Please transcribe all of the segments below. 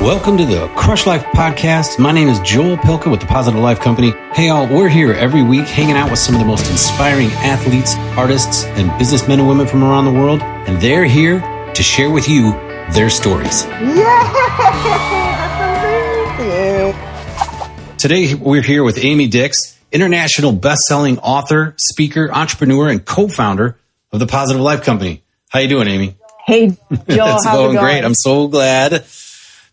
Welcome to the Crush Life Podcast. My name is Joel Pilka with the Positive Life Company. Hey, y'all, we're here every week hanging out with some of the most inspiring athletes, artists, and businessmen and women from around the world. And they're here to share with you their stories. Yay! Today, we're here with Amy Dix, international best-selling author, speaker, entrepreneur, and co-founder of the Positive Life Company. How you doing, Amy? Hey, Joel, It's how's going it going? great. I'm so glad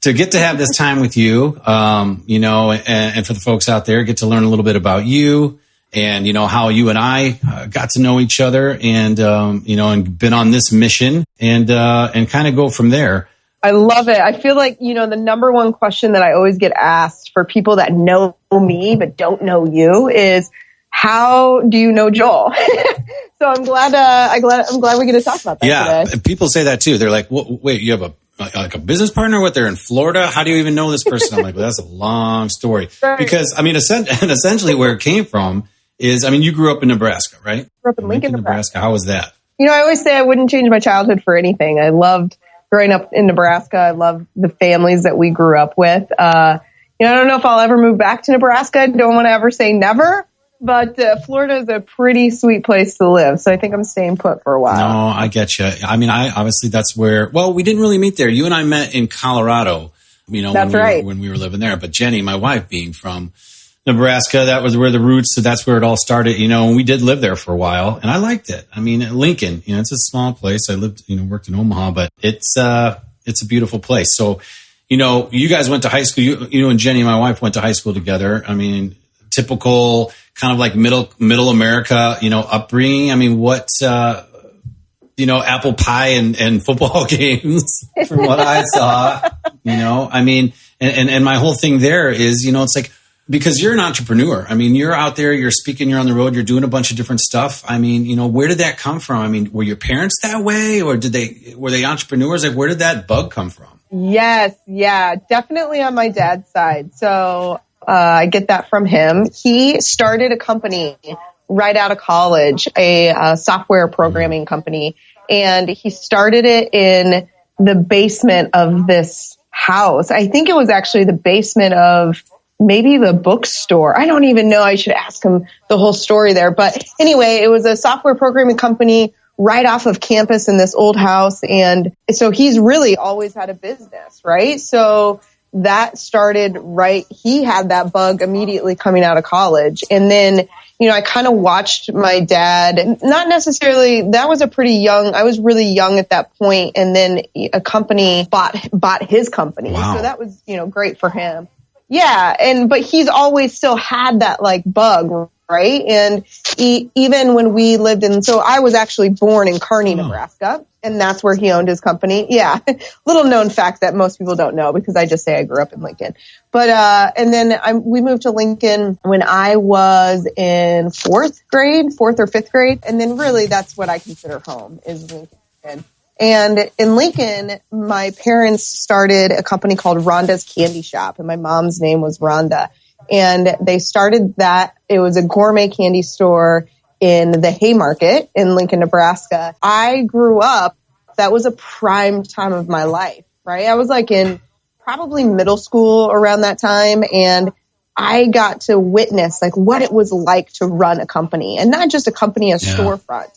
to get to have this time with you, and for the folks out there, get to learn a little bit about you and, how you and I got to know each other and, and been on this mission and kind of go from there. I love it. I feel like, the number one question that I always get asked for people that know me but don't know you is, how do you know Joel? So I'm glad we get to talk about that today. People say that too. They're like, wait, you have a business partner with? They're in Florida? How do you even know this person? I'm like, well, that's a long story. Right. Because, essentially where it came from is, you grew up in Nebraska, right? Grew up in Lincoln, Nebraska. How was that? I always say I wouldn't change my childhood for anything. I loved growing up in Nebraska. I loved the families that we grew up with. I don't know if I'll ever move back to Nebraska. I don't want to ever say never. But Florida is a pretty sweet place to live. So I think I'm staying put for a while. No, I get you. Obviously that's where, we didn't really meet there. You and I met in Colorado, when we were living there. But Jenny, my wife, being from Nebraska, that was where the roots, so that's where it all started, and we did live there for a while. And I liked it. Lincoln, it's a small place. I lived, worked in Omaha, but it's a beautiful place. So, you guys went to high school, you and Jenny, my wife, went to high school together. Typical kind of like middle America, upbringing. What, apple pie and football games from what I saw, and my whole thing there is, it's like, because you're an entrepreneur. You're out there, you're speaking, you're on the road, you're doing a bunch of different stuff. Where did that come from? Were your parents that way, or were they entrepreneurs? Like, where did that bug come from? Yes. Yeah, definitely on my dad's side. So, I get that from him. He started a company right out of college, a software programming company. And he started it in the basement of this house. I think it was actually the basement of maybe the bookstore. I don't even know. I should ask him the whole story there. But anyway, it was a software programming company right off of campus in this old house. And so he's really always had a business, right? So that started he had that bug immediately coming out of college. And then, I kind of watched my dad, not necessarily, I was really young at that point. And then a company bought his company. Wow. So that was, great for him. Yeah. But he's always still had that bug, right? And even when we lived so I was actually born in Kearney, Nebraska. And that's where he owned his company. Yeah. Little known fact that most people don't know, because I just say I grew up in Lincoln. But, and then we moved to Lincoln when I was in fourth or fifth grade. And then really that's what I consider home, is Lincoln. And in Lincoln, my parents started a company called Rhonda's Candy Shop, and my mom's name was Rhonda. And they started that. It was a gourmet candy store in the Haymarket in Lincoln, Nebraska. I grew up, that was a prime time of my life, right? I was in probably middle school around that time. And I got to witness what it was like to run a company, and not just a company, a storefront.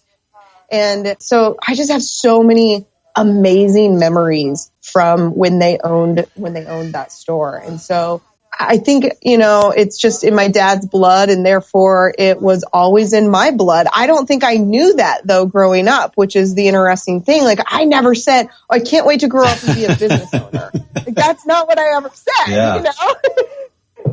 And so I just have so many amazing memories from when they owned that store. And so I think, it's just in my dad's blood, and therefore it was always in my blood. I don't think I knew that, though, growing up, which is the interesting thing. I never said, I can't wait to grow up and be a business owner. That's not what I ever said,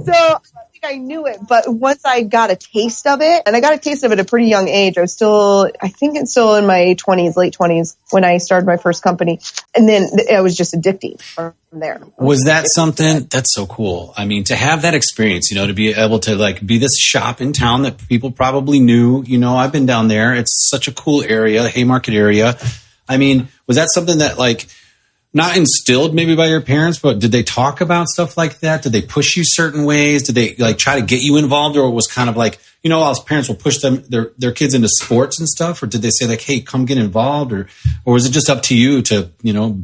So I don't think I knew it. But once I got a taste of it, and I got a taste of it at a pretty young age, I think it's still in my late 20s when I started my first company. And then it was just addicting from there. Was that something that's so cool? To have that experience, to be able to be this shop in town that people probably knew, I've been down there. It's such a cool area, the Haymarket area. Was that something that not instilled maybe by your parents, but did they talk about stuff like that? Did they push you certain ways? Did they try to get you involved, or it was kind of as parents will push their kids into sports and stuff, or did they say hey, come get involved, or was it just up to you to,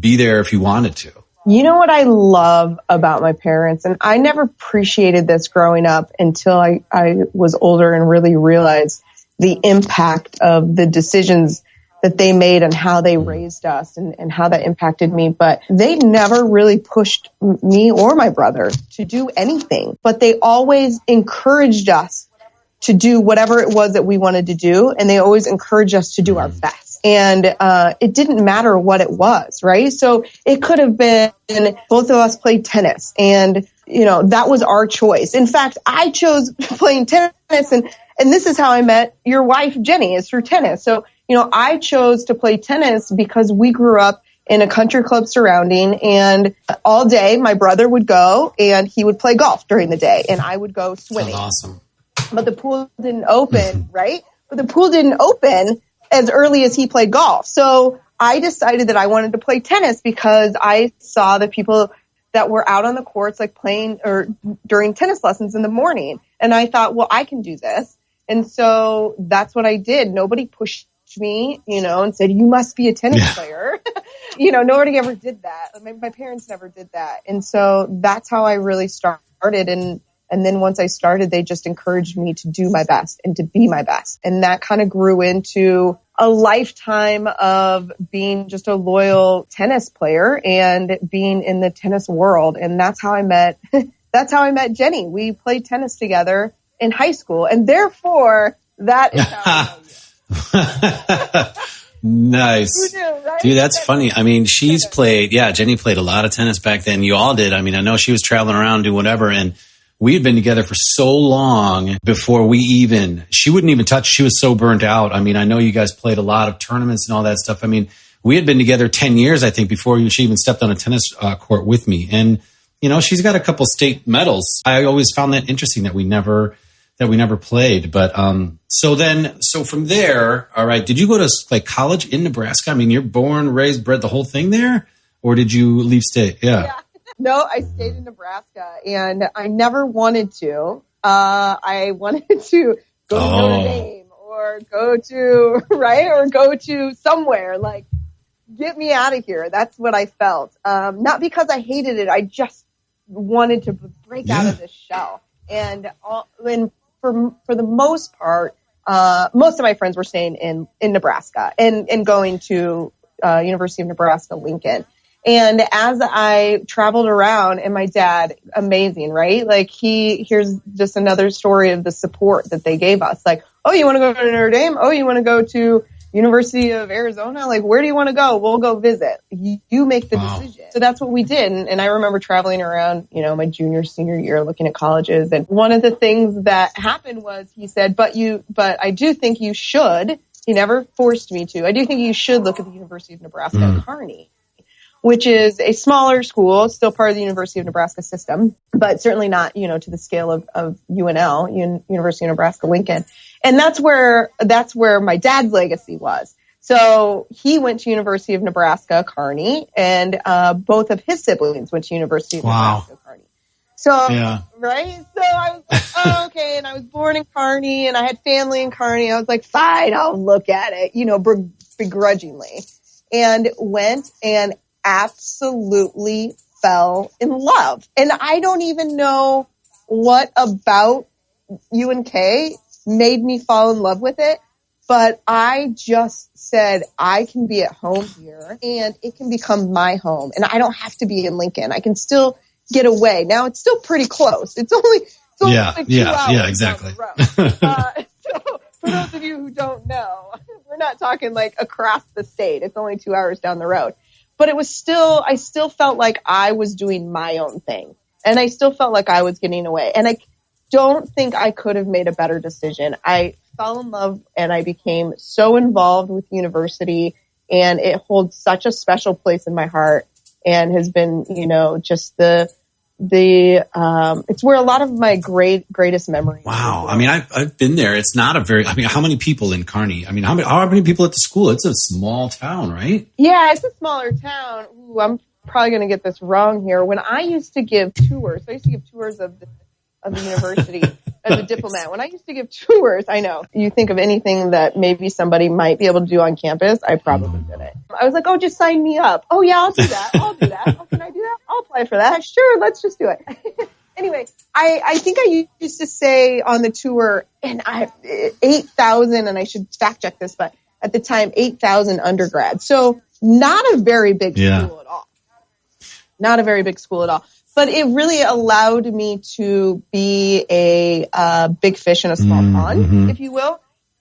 be there if you wanted to? You know what I love about my parents, and I never appreciated this growing up until I was older and really realized the impact of the decisions that they made and how they raised us and how that impacted me. But they never really pushed me or my brother to do anything, but they always encouraged us to do whatever it was that we wanted to do. And they always encouraged us to do our best. And it didn't matter what it was, right? So it could have been both of us played tennis, and, you know, that was our choice. In fact, I chose playing tennis, and this is how I met your wife, Jenny, is through tennis. So, you know, I chose to play tennis because we grew up in a country club surrounding, and all day my brother would go and he would play golf during the day, and I would go swimming. That's awesome. But the pool didn't open, right? But the pool didn't open as early as he played golf. So I decided that I wanted to play tennis because I saw the people that were out on the courts, like playing or during tennis lessons in the morning. And I thought, well, I can do this. And so that's what I did. Nobody pushed me, you know, and said, you must be a tennis player. You know, nobody ever did that. My parents never did that. And so that's how I really started. And then once I started, they just encouraged me to do my best and to be my best. And that kind of grew into a lifetime of being just a loyal tennis player and being in the tennis world. And that's how I met Jenny. We played tennis together in high school. And therefore, that is how I know you. Nice. Who knew, right? Dude, that's funny. I mean, Jenny played a lot of tennis back then. You all did. I mean, I know she was traveling around doing whatever, and we had been together for so long before she wouldn't even touch. She was so burnt out. I mean, I know you guys played a lot of tournaments and all that stuff. I mean, we had been together 10 years, I think, before she even stepped on a tennis court with me. And, you know, she's got a couple state medals. I always found that interesting that we never played. But so from there, all right, did you go to like college in Nebraska? I mean, you're born, raised, bred, the whole thing there? Or did you leave state? Yeah. No, I stayed in Nebraska, and I never wanted to. I wanted to go to Notre Dame or go to somewhere, like, get me out of here. That's what I felt. Not because I hated it. I just wanted to break out of this shell. And for the most part, most of my friends were staying in Nebraska and going to University of Nebraska, Lincoln. And as I traveled around, and my dad, amazing, right? Like here's just another story of the support that they gave us. Like, oh, you want to go to Notre Dame? Oh, you want to go to University of Arizona? Like, where do you want to go? We'll go visit. You make the decision. So that's what we did. And I remember traveling around, you know, my senior year, looking at colleges. And one of the things that happened was he said, but I do think you should. He never forced me to. I do think you should look at the University of Nebraska at Kearney, which is a smaller school, still part of the University of Nebraska system, but certainly not, you know, to the scale of UNL, University of Nebraska, Lincoln. And that's where my dad's legacy was. So he went to University of Nebraska, Kearney, and both of his siblings went to University of Nebraska, Kearney. So, right? So I was like, oh, okay. And I was born in Kearney, and I had family in Kearney. I was like, fine, I'll look at it, you know, begrudgingly. And went and absolutely fell in love. And I don't even know what about UNK made me fall in love with it, but I just said, I can be at home here and it can become my home, and I don't have to be in Lincoln. I can still get away. Now it's still pretty close. It's only like 2 hours exactly. down the road. So for those of you who don't know, we're not talking like across the state. It's only 2 hours down the road. But it was I still felt like I was doing my own thing, and I still felt like I was getting away. And I don't think I could have made a better decision. I fell in love, and I became so involved with university, and it holds such a special place in my heart, and has been, you know, just it's where a lot of my greatest memories. Wow. I mean, I've been there. It's not how many people in Kearney? I mean, how many people at the school? It's a small town, right? Yeah, it's a smaller town. Ooh, I'm probably going to get this wrong here. When I used to give tours, of the university as a diplomat. When I used to give tours, I know you think of anything that maybe somebody might be able to do on campus. I probably did it. I was like, oh, just sign me up. Oh yeah, I'll do that. Oh, can I do that? qualify for that. Sure, let's just do it. Anyway, I think I used to say on the tour, and 8,000, and I should fact check this, but at the time, 8,000 undergrads. So not a very big school at all. Not a very big school at all. But it really allowed me to be a big fish in a small pond, if you will.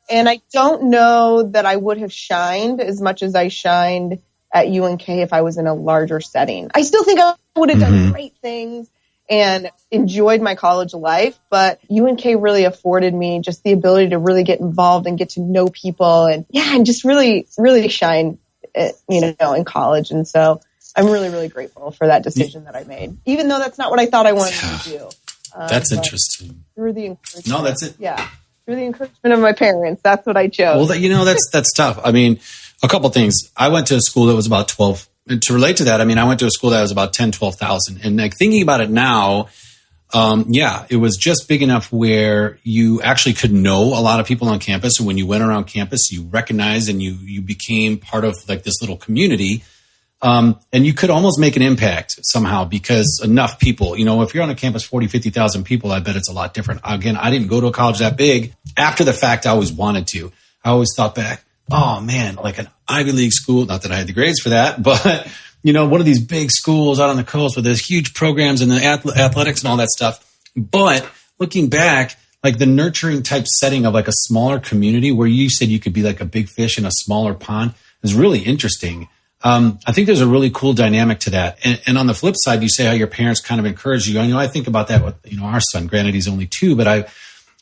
And I don't know that I would have shined as much as I shined at UNK if I was in a larger setting. I still think I would have done great things and enjoyed my college life, but UNK really afforded me just the ability to really get involved and get to know people and just really, really shine, in college. And so I'm really, really grateful for that decision that I made, even though that's not what I thought I wanted to do. That's interesting. Through the encouragement. No, that's it. Yeah. Through the encouragement of my parents. That's what I chose. Well, that's tough. I mean, a couple things. I went to a school that was about 12. And to relate to that, I mean, I went to a school that was about 10, 12,000. And like thinking about it now, it was just big enough where you actually could know a lot of people on campus. And when you went around campus, you recognized and you became part of like this little community. And you could almost make an impact somehow because enough people, if you're on a campus, 40, 50,000 people, I bet it's a lot different. Again, I didn't go to a college that big. After the fact, I always wanted to. I always thought back, oh man, like an Ivy League school, not that I had the grades for that, but one of these big schools out on the coast with those huge programs and the athletics and all that stuff. But looking back, like the nurturing type setting of like a smaller community where you said you could be like a big fish in a smaller pond is really interesting. I think there's a really cool dynamic to that. And on the flip side, you say how your parents kind of encourage you. I think about that with, our son. Granted, he's only 2, but I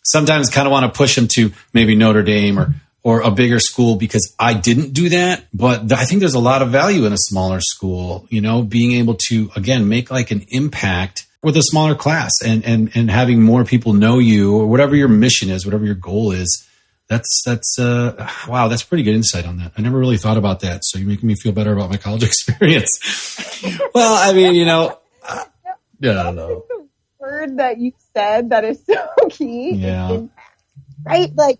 sometimes kind of want to push him to maybe Notre Dame or a bigger school because I didn't do that. But I think there's a lot of value in a smaller school, being able to, again, make like an impact with a smaller class and having more people know you or whatever your mission is, whatever your goal is. Wow, that's pretty good insight on that. I never really thought about that. So you're making me feel better about my college experience. Well, I mean, I don't know. The word that you said that is so key is impact, right? Like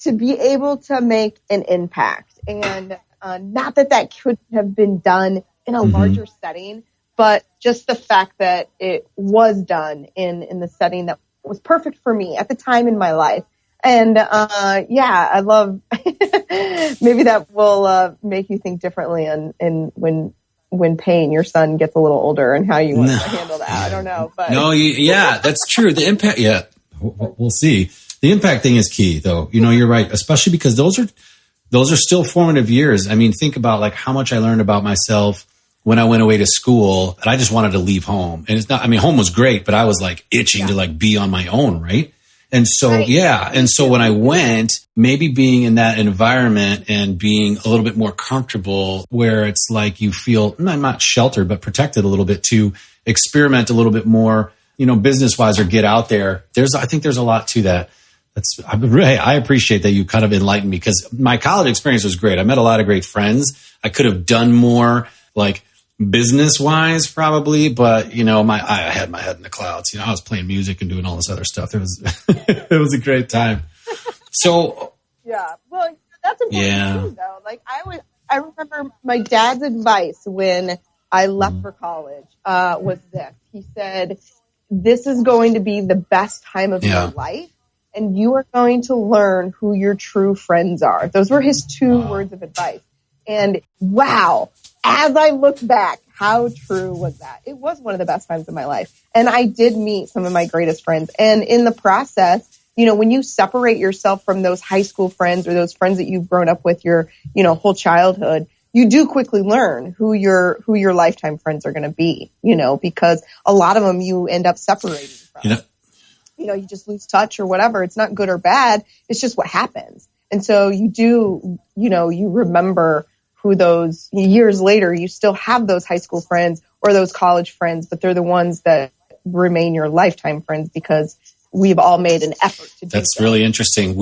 to be able to make an impact and not that could have been done in a larger setting, but just the fact that it was done in the setting that was perfect for me at the time in my life. And, I love, maybe that will, make you think differently and when Payne, your son, gets a little older and how you want to handle that. I don't know, but. No, that's true. The impact. Yeah. We'll see. The impact thing is key though. You're right, especially because those are still formative years. I mean, think about like how much I learned about myself when I went away to school and I just wanted to leave home. And home was great, but I was like itching to like be on my own. Right. And so, And so when I went, maybe being in that environment and being a little bit more comfortable where it's like you feel, I'm not sheltered, but protected a little bit to experiment a little bit more, business wise or get out there. I think there's a lot to that. I appreciate that you kind of enlightened me because my college experience was great. I met a lot of great friends. I could have done more like business wise probably, but I had my head in the clouds. I was playing music and doing all this other stuff. It was a great time. So well, that's important too though. Like I remember my dad's advice when I left for college was this. He said, this is going to be the best time of your life and you are going to learn who your true friends are. Those were his 2 words of advice. And wow, as I look back, how true was that? It was one of the best times of my life. And I did meet some of my greatest friends. And in the process, when you separate yourself from those high school friends or those friends that you've grown up with your, whole childhood, you do quickly learn who your lifetime friends are going to be, because a lot of them you end up separating from. You just lose touch or whatever. It's not good or bad. It's just what happens. And so you do, you remember who those years later, you still have those high school friends or those college friends, but they're the ones that remain your lifetime friends because we've all made an effort to do that. That's really interesting.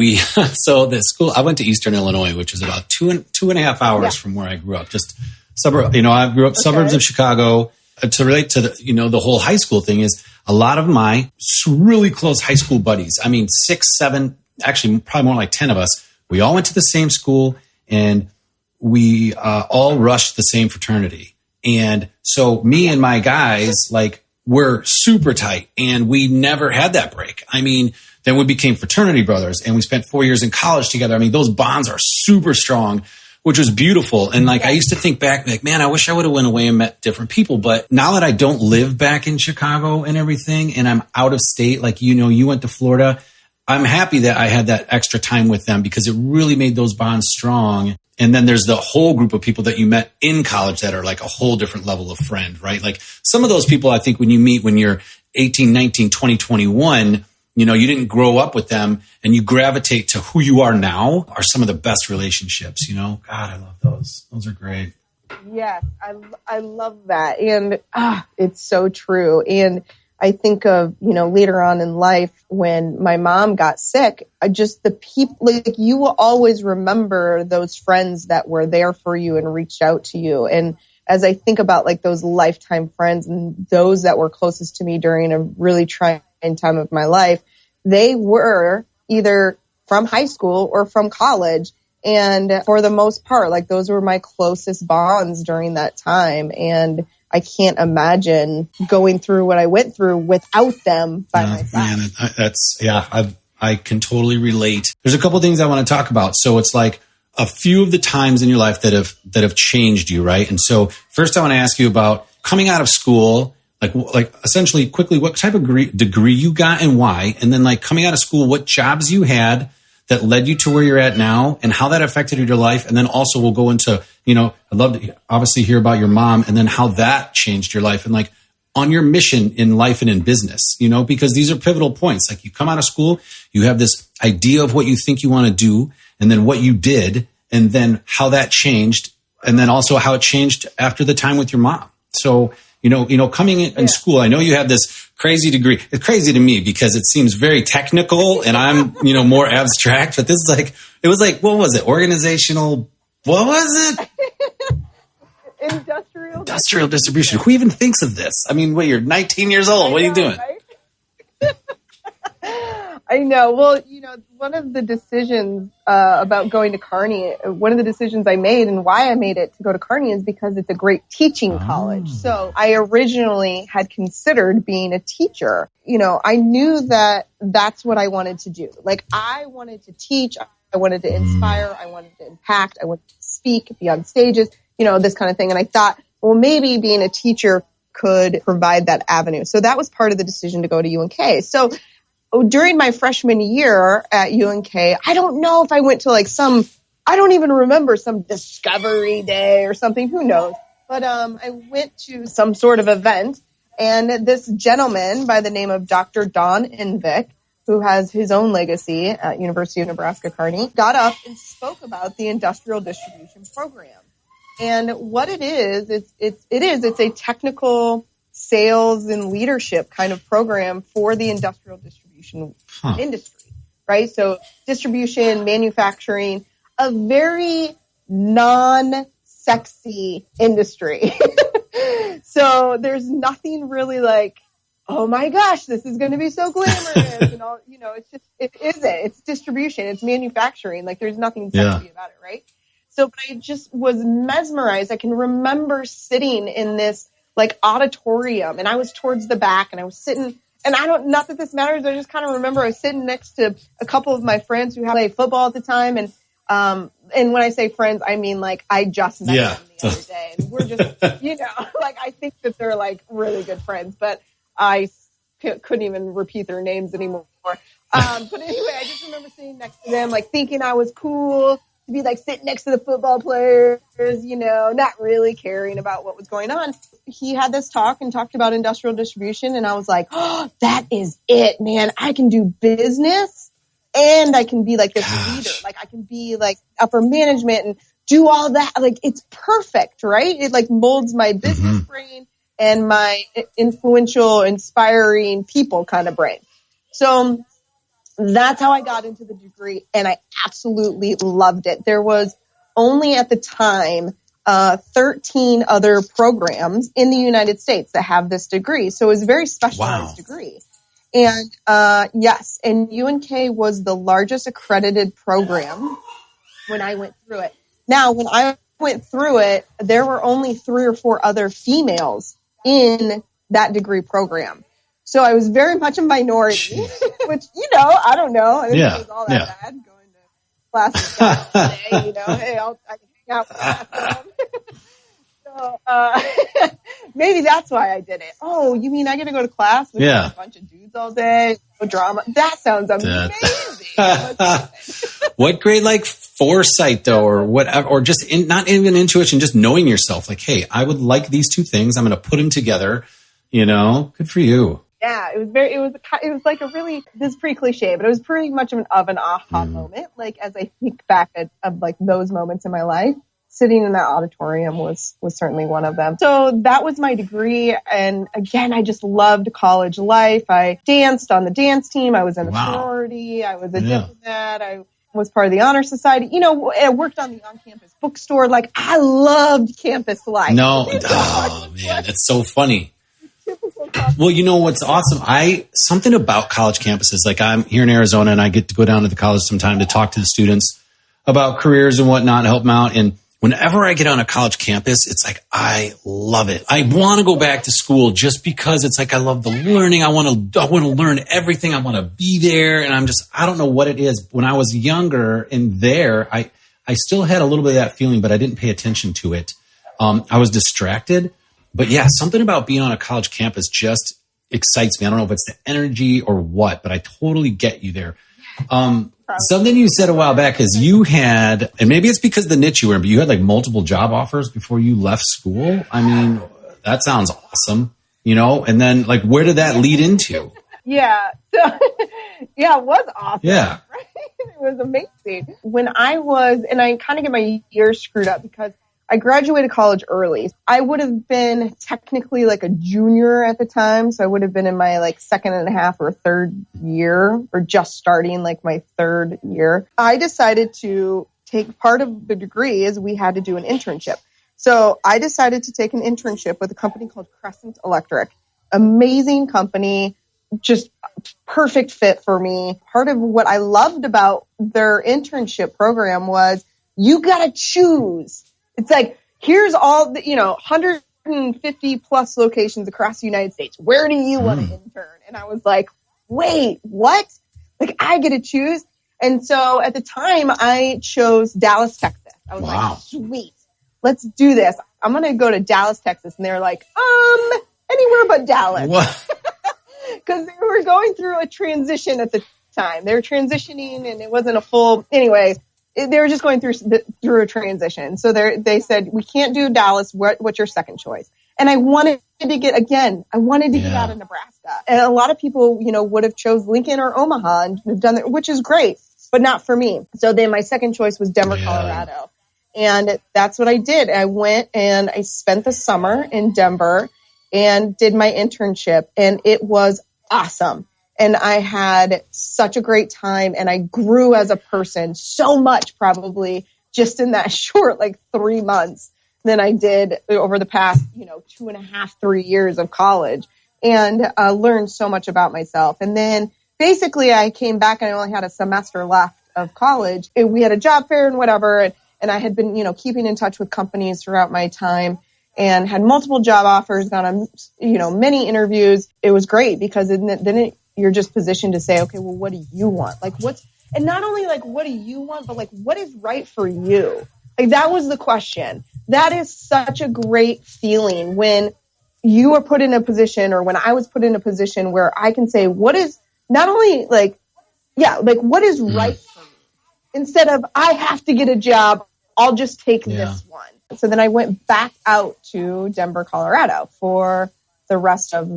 So the school, I went to Eastern Illinois, which is about two and a half hours from where I grew up, just suburb, I grew up suburbs of Chicago. To relate to the whole high school thing is a lot of my really close high school buddies. I mean, 6, 7, actually probably more like 10 of us. We all went to the same school and we all rushed the same fraternity. And so me and my guys, like, we're super tight and we never had that break. I mean, then we became fraternity brothers and we spent 4 years in college together. I mean, those bonds are super strong, which was beautiful. And like, I used to think back, like, man, I wish I would have went away and met different people. But now that I don't live back in Chicago and everything, and I'm out of state, like, you know, you went to Florida, I'm happy that I had that extra time with them because it really made those bonds strong. And then there's the whole group of people that you met in college that are like a whole different level of friend, right? Like some of those people, I think when you meet when you're 18, 19, 20, 21, you know, you didn't grow up with them and you gravitate to who you are now are some of the best relationships, you know? God, I love those. Those are great. Yes, I love that. And it's so true. And I think of, you know, later on in life when my mom got sick, just the people, like you will always remember those friends that were there for you and reached out to you. And as I think about like those lifetime friends and those that were closest to me during a really trying time of my life, they were either from high school or from college. And for the most part, like those were my closest bonds during that time. And I can't imagine going through what I went through without them by my side. Man, I can totally relate. There's a couple of things I want to talk about. So it's like a few of the times in your life that have changed you, right? And so first I want to ask you about coming out of school, like essentially quickly, what type of degree you got and why? And then like coming out of school, what jobs you had that led you to where you're at now and how that affected your life. And then also we'll go into, you know, I'd love to obviously hear about your mom and then how that changed your life and like on your mission in life and in business, you know, because these are pivotal points. Like you come out of school, you have this idea of what you think you want to do and then what you did and then how that changed and then also how it changed after the time with your mom. So, you know, coming in school, I know you have this crazy degree. It's crazy to me because it seems very technical and I'm, you know, more abstract, but this is like, it was like, what was it? Organizational, what was it? Industrial distribution. Who even thinks of this? I mean, you're 19 years old. What are you doing? Right? I know. Well, you know, one of the decisions about going to Kearney, one of the decisions I made and why I made it to go to Kearney is because it's a great teaching college. So I originally had considered being a teacher. You know, I knew that that's what I wanted to do. Like I wanted to teach. I wanted to inspire. I wanted to impact. I wanted to speak, be on stages, you know, this kind of thing. And I thought, well, maybe being a teacher could provide that avenue. So that was part of the decision to go to UNK. So during my freshman year at UNK, I don't know if I went to like I don't even remember, some discovery day or something, who knows. But I went to some sort of event and this gentleman by the name of Dr. Don Envik, who has his own legacy at University of Nebraska, Kearney, got up and spoke about the industrial distribution program. And what it is, it's a technical sales and leadership kind of program for the industrial distribution industry, right? So distribution, manufacturing, a very non-sexy industry. So there's nothing really like, oh my gosh, this is going to be so glamorous and all, you know, it isn't. It's distribution, it's manufacturing. Like there's nothing sexy about it, right? So, but I just was mesmerized. I can remember sitting in this like auditorium and I was towards the back and I was sitting, and not that this matters. I just kind of remember I was sitting next to a couple of my friends who played football at the time. And when I say friends, I mean, like, I just met them the other day and we're just, you know, like, I think that they're like really good friends, but I couldn't even repeat their names anymore. But anyway, I just remember sitting next to them, like thinking I was cool to be like sitting next to the football players, you know, not really caring about what was going on. He had this talk and talked about industrial distribution. And I was like, oh, that is it, man. I can do business and I can be like this leader. Like I can be like upper management and do all that. Like it's perfect, right? It like molds my business brain and my influential, inspiring people kind of brain. So that's how I got into the degree, and I absolutely loved it. There was only at the time 13 other programs in the United States that have this degree, so it was a very specialized degree. And yes, and UNK was the largest accredited program when I went through it. Now, when I went through it, there were only 3 or 4 other females in that degree program. So I was very much a minority, which, I don't know. I didn't think it was all that bad going to classes today, hey, I can hang out with them. So maybe that's why I did it. Oh, you mean I get to go to class with a bunch of dudes all day? No drama. That sounds amazing. What great foresight though, or whatever, or just not even intuition, just knowing yourself. Like, hey, I would like these 2 things. I'm going to put them together. Good for you. Yeah, it was like a really, this is pretty cliche, but it was pretty much of an aha moment. Like, as I think back of those moments in my life, sitting in that auditorium was certainly one of them. So that was my degree. And again, I just loved college life. I danced on the dance team. I was in a sorority. I was a diplomat. I was part of the honor society. I worked on the on-campus bookstore. I loved campus life. No, man, that's so funny. Well, what's awesome? Something about college campuses, I'm here in Arizona and I get to go down to the college sometime to talk to the students about careers and whatnot and help them out. And whenever I get on a college campus, it's I love it. I want to go back to school just because it's I love the learning. I want to learn everything. I want to be there. And I don't know what it is. When I was younger and there, I still had a little bit of that feeling, but I didn't pay attention to it. I was distracted. But yeah, something about being on a college campus just excites me. I don't know if it's the energy or what, but I totally get you there. Something you said a while back is you had, and maybe it's because of the niche you were in, but you had multiple job offers before you left school. I mean, that sounds awesome, and then where did that lead into? Yeah. So, it was awesome. Yeah. Right? It was amazing. When I kind of get my years screwed up because I graduated college early. I would have been technically a junior at the time. So I would have been in my second and a half or third year, or just starting my third year. I decided to take part of the degree is we had to do an internship. So I decided to take an internship with a company called Crescent Electric. Amazing company, just perfect fit for me. Part of what I loved about their internship program was you got to choose. It's here's all the, 150 plus locations across the United States. Where do you want to intern? And I was wait, what? I get to choose. And so at the time I chose Dallas, Texas. I was sweet, let's do this. I'm going to go to Dallas, Texas. And they're anywhere but Dallas. What? Because they were going through a transition at the time. They were transitioning and it wasn't a full, anyway. They were just going through a transition. So they said, we can't do Dallas. What's your second choice? And I wanted to get out of Nebraska. And a lot of people, would have chose Lincoln or Omaha and have done that, which is great, but not for me. So then my second choice was Denver, Colorado. And that's what I did. I went and I spent the summer in Denver and did my internship, and it was awesome. And I had such a great time, and I grew as a person so much, probably just in that short 3 months than I did over the past 2.5, 3 years of college, and learned so much about myself. And then basically I came back and I only had a semester left of college. We had a job fair and whatever, and I had been keeping in touch with companies throughout my time and had multiple job offers, gone on many interviews. It was great because you're just positioned to say, okay, well, what do you want? And not only what do you want, but what is right for you? That was the question. That is such a great feeling when you are put in a position, or when I was put in a position where I can say, what is not only what is right for me, instead of I have to get a job, I'll just take this one. So then I went back out to Denver, Colorado for the rest of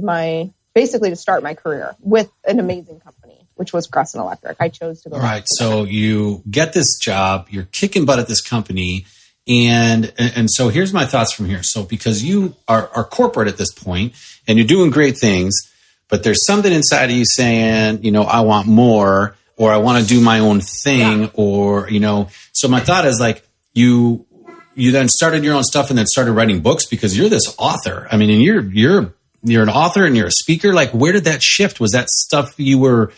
basically to start my career with an amazing company, which was Crescent Electric. I chose to go. Right. So you get this job, you're kicking butt at this company. And so here's my thoughts from here. So because you are corporate at this point and you're doing great things, but there's something inside of you saying, I want more, or I want to do my own thing, or, so my thought is you then started your own stuff and then started writing books because you're this author. I mean, and you're an author and you're a speaker. Where did that shift? Was that stuff you were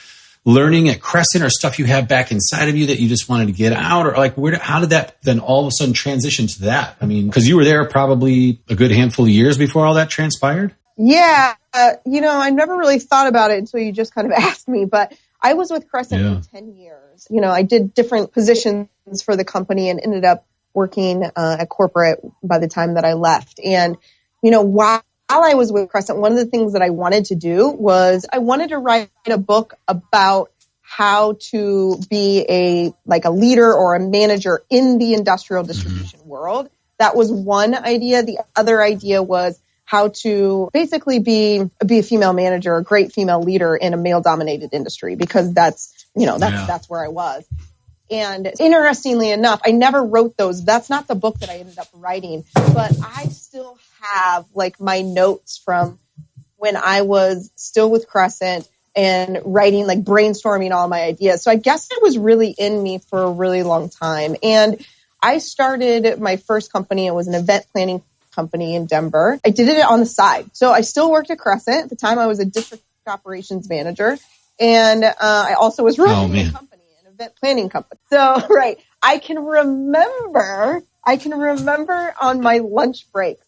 learning at Crescent or stuff you had back inside of you that you just wanted to get out? Or like, how did that then all of a sudden transition to that? I mean, because you were there probably a good handful of years before all that transpired. Yeah. I never really thought about it until you just kind of asked me, but I was with Crescent for 10 years. I did different positions for the company and ended up working at corporate by the time that I left. And, while I was with Crescent, one of the things that I wanted to do was I wanted to write a book about how to be a leader or a manager in the industrial distribution world. That was one idea. The other idea was how to basically be a female manager, a great female leader in a male dominated industry, because that's where I was. And interestingly enough, I never wrote those. That's not the book that I ended up writing, but I still have my notes from when I was still with Crescent and writing, brainstorming all my ideas. So I guess it was really in me for a really long time. And I started my first company. It was an event planning company in Denver. I did it on the side. So I still worked at Crescent. At the time, I was a district operations manager. And I also was running a company, an event planning company. So, right. I can remember on my lunch breaks,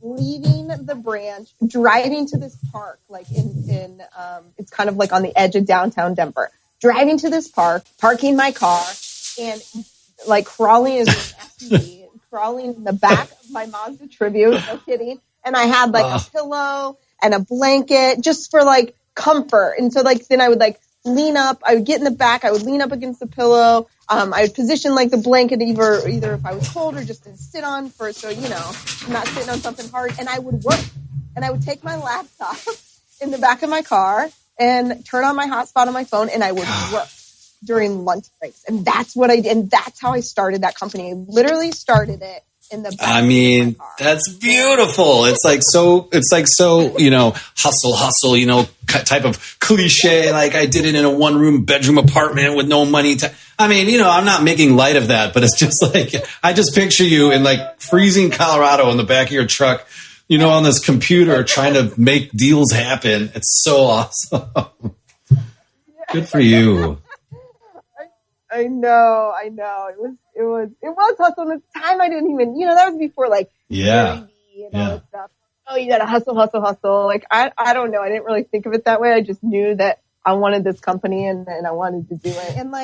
leaving the branch, driving to this park, it's kind of on the edge of downtown Denver, driving to this park, parking my car, and crawling as an SUV, crawling in the back of my Mazda Tribute, no kidding. And I had a pillow and a blanket just for comfort. And so then I would lean up, I would get in the back, I would lean up against the pillow. I would position the blanket either if I was cold or just to sit on so I'm not sitting on something hard. And I would work, and I would take my laptop in the back of my car and turn on my hotspot on my phone, and I would work during lunch breaks. And that's what I did. And that's how I started that company. I literally started it in the back of my car. That's beautiful. It's so, hustle, type of cliche. I did it in a 1-room bedroom apartment with no money I'm not making light of that, but it's just I just picture you in freezing Colorado in the back of your truck, on this computer trying to make deals happen. It's so awesome. Good for you. I know. It was hustle. At the time I didn't even, that was before Gary Vee and all that stuff. Oh, you gotta hustle. I don't know. I didn't really think of it that way. I just knew that I wanted this company and I wanted to do it. And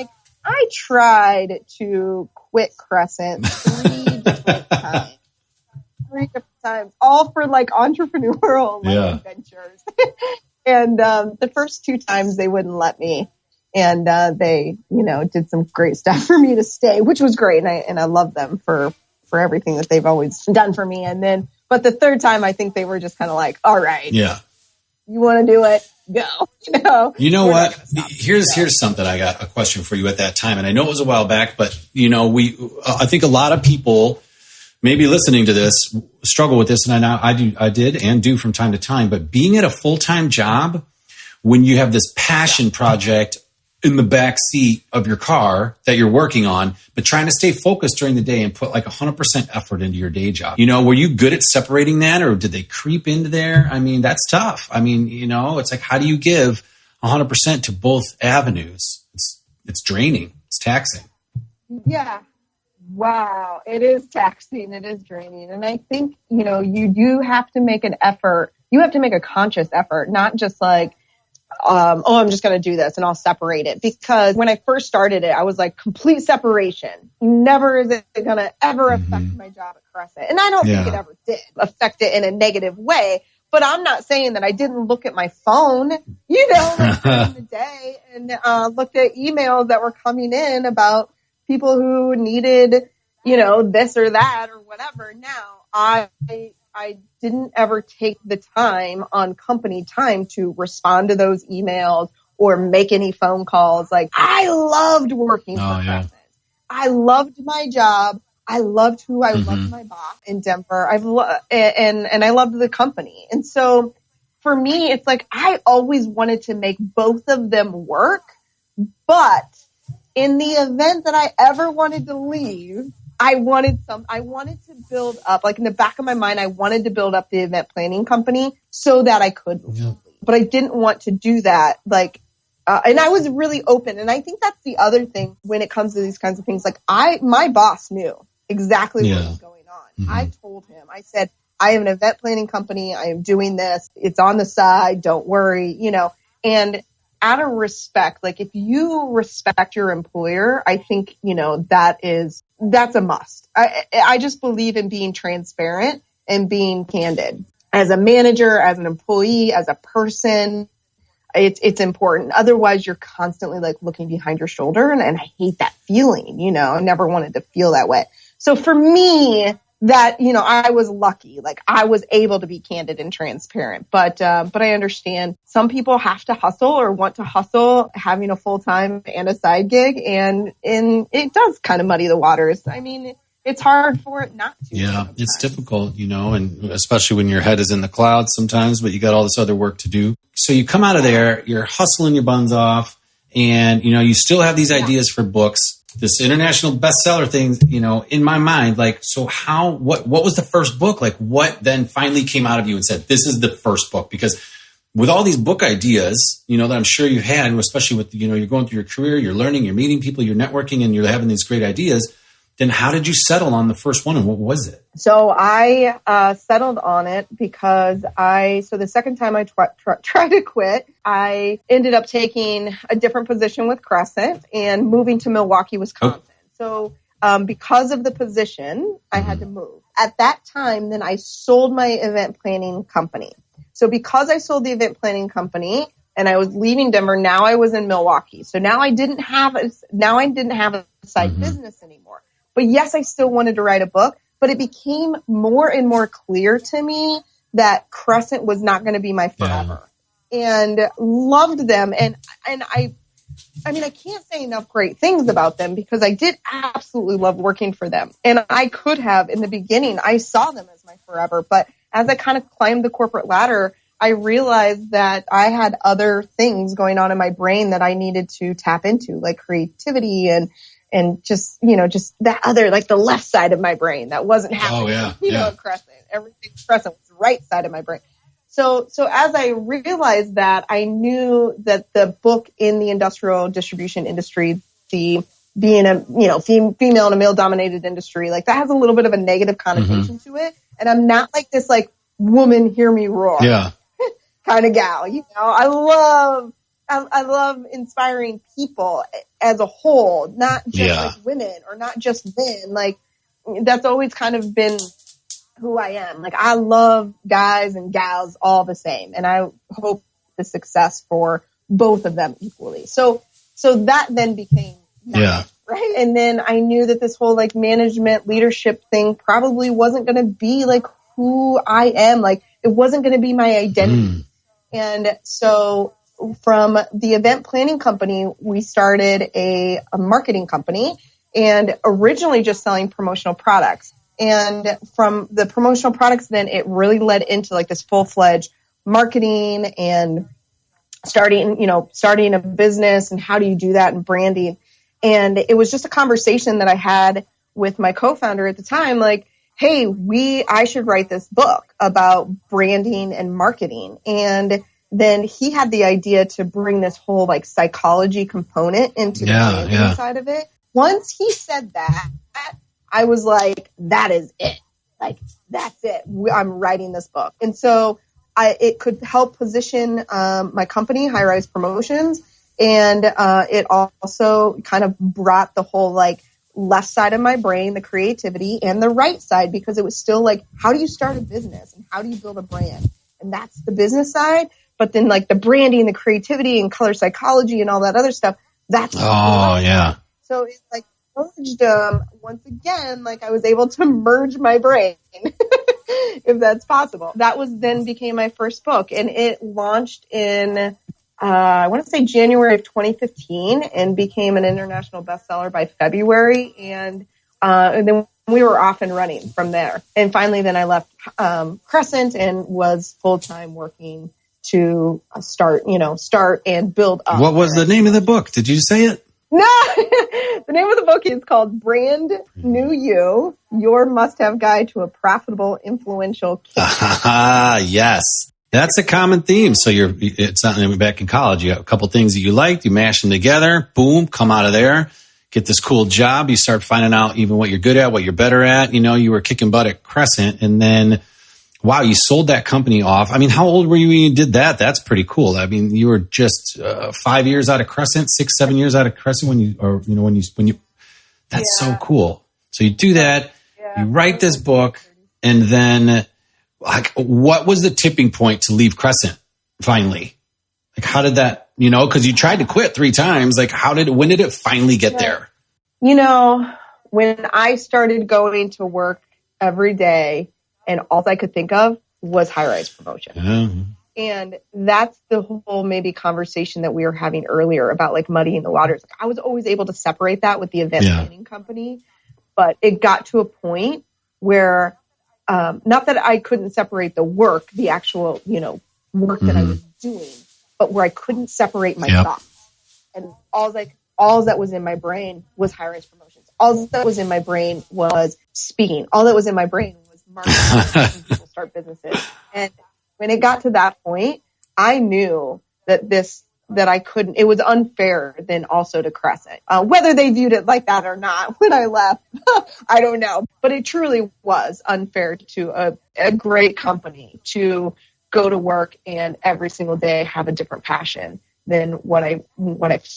I tried to quit Crescent 3 different times, all for entrepreneurial adventures. And the first 2 times they wouldn't let me. And they, did some great stuff for me to stay, which was great. And I love them for everything that they've always done for me. And then, but the third time, I think they were just kind of all right. Yeah. You want to do it? Go. You know what? Here's something. I got a question for you at that time. And I know it was a while back, but I think a lot of people maybe listening to this struggle with this. And I did and do from time to time, but being at a full-time job when you have this passion project in the back seat of your car that you're working on, but trying to stay focused during the day and put 100% effort into your day job. Were you good at separating that, or did they creep into there? That's tough. It's how do you give 100% to both avenues? It's draining. It's taxing. Yeah. Wow. It is taxing. It is draining. And I think, you do have to make an effort. You have to make a conscious effort, not just I'm just going to do this and I'll separate it. Because when I first started it, I was complete separation. Never is it going to ever affect my job at Crescent. And I don't think it ever did affect it in a negative way. But I'm not saying that I didn't look at my phone, during the day and looked at emails that were coming in about people who needed, this or that or whatever. Now, I didn't ever take the time on company time to respond to those emails or make any phone calls. I loved working for Crescent. I loved my job. I loved I loved my boss in Denver. And I loved the company. And so for me, it's I always wanted to make both of them work. But in the event that I ever wanted to leave, I wanted to build up, in the back of my mind, I wanted to build up the event planning company so that I could leave. But I didn't want to do that, and I was really open. And I think that's the other thing when it comes to these kinds of things. Like my boss knew exactly what was going on. Mm-hmm. I told him, I said, I have an event planning company. I am doing this. It's on the side. Don't worry, and out of respect, like if you respect your employer, I think, that's a must. I just believe in being transparent and being candid as a manager, as an employee, as a person. It's important. Otherwise you're constantly like looking behind your shoulder. And I hate that feeling, I never wanted to feel that way. So for me, that, I was lucky, like I was able to be candid and transparent, but I understand some people have to hustle or want to hustle having a full-time and a side gig. And it does kind of muddy the waters. I mean, it's hard for it not to. Yeah, it's difficult, and especially when your head is in the clouds sometimes, but you got all this other work to do. So you come out of there, you're hustling your buns off, and, you still have these ideas for books. This international bestseller thing, in my mind, like, so what was the first book? Like, what then finally came out of you and said, this is the first book? Because with all these book ideas, that I'm sure you've had, especially with, you're going through your career, you're learning, you're meeting people, you're networking, and you're having these great ideas. Then how did you settle on the first one and what was it? So I settled on it because the second time I tried to quit, I ended up taking a different position with Crescent and moving to Milwaukee, Wisconsin. Oh. So because of the position, I had to move. At that time, then I sold my event planning company. So because I sold the event planning company and I was leaving Denver, now I was in Milwaukee. So now I didn't have a side business anymore. But yes, I still wanted to write a book, but it became more and more clear to me that Crescent was not going to be my forever. And loved them. And I can't say enough great things about them because I did absolutely love working for them. And I could have, in the beginning, I saw them as my forever. But as I kind of climbed the corporate ladder, I realized that I had other things going on in my brain that I needed to tap into, like creativity and just that other, like the left side of my brain that wasn't happening, at Crescent. Everything Crescent was the right side of my brain. So as I realized that, I knew that the book in the industrial distribution industry, being a, female in a male dominated industry, like that has a little bit of a negative connotation to it. And I'm not like this, like, woman, hear me roar kind of gal, I love inspiring people as a whole, not just like women or not just men. Like that's always kind of been who I am. Like I love guys and gals all the same. And I hope the success for both of them equally. So that then became right. And then I knew that this whole like management leadership thing probably wasn't going to be like who I am. Like it wasn't going to be my identity. And so from the event planning company, we started a marketing company and originally just selling promotional products. And from the promotional products, then it really led into like this full-fledged marketing and starting a business and how do you do that and branding. And it was just a conversation that I had with my co-founder at the time, like, hey, I should write this book about branding and marketing. And then he had the idea to bring this whole like psychology component into the branding side of it. Once he said that, I was like, that is it. Like, that's it. I'm writing this book. And so it could help position my company, High Rise Promotions. And it also kind of brought the whole like left side of my brain, the creativity, and the right side, because it was still like, how do you start a business and how do you build a brand? And that's the business side. But then like the branding, the creativity and color psychology and all that other stuff, that's So it's like merged once again, like I was able to merge my brain, if that's possible. That became my first book, and it launched in I want to say January of 2015 and became an international bestseller by February. And then we were off and running from there. And finally, then I left Crescent and was full-time working to start and build up. What was the name of the book? Did you say it? No, the name of the book is called Brand New You, Your Must-Have Guide to a Profitable, Influential King. Yes. That's a common theme. So it's not back in college. You have a couple things that you liked, you mash them together, boom, come out of there, get this cool job. You start finding out even what you're good at, what you're better at. You were kicking butt at Crescent, and then, wow, you sold that company off. I mean, how old were you when you did that? That's pretty cool. I mean, you were just 5 years out of Crescent, 6, 7 years out of Crescent when you, that's so cool. So you do that, you write this book, and then, like, what was the tipping point to leave Crescent finally? Like, how did that, because you tried to quit 3 times. Like, when did it finally get there? When I started going to work every day and all I could think of was high-rise promotion. Mm-hmm. And that's the whole maybe conversation that we were having earlier about like muddying the waters. Like, I was always able to separate that with the event planning company, but it got to a point where not that I couldn't separate the work, the actual, work that I was doing, but where I couldn't separate my thoughts. And all that was in my brain was high-rise promotions. All that was in my brain was speaking. All that was in my brain was marketing, helping people start businesses. And when it got to that point, I knew that I couldn't, it was unfair then also to Crescent. Whether they viewed it like that or not when I left, I don't know. But it truly was unfair to a great company to go to work and every single day have a different passion than what I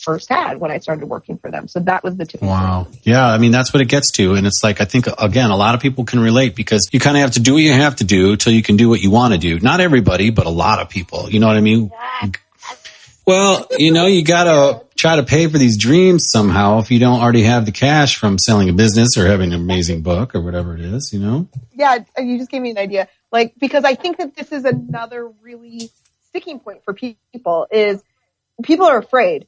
first had when I started working for them. So that was the tipping point. Wow. Yeah, I mean, that's what it gets to. And it's like, I think, again, a lot of people can relate because you kind of have to do what you have to do till you can do what you want to do. Not everybody, but a lot of people. You know what I mean? Yeah. Well, you got to try to pay for these dreams somehow if you don't already have the cash from selling a business or having an amazing book or whatever it is, Yeah, you just gave me an idea. Like, because I think that this is another really sticking point for people is people are afraid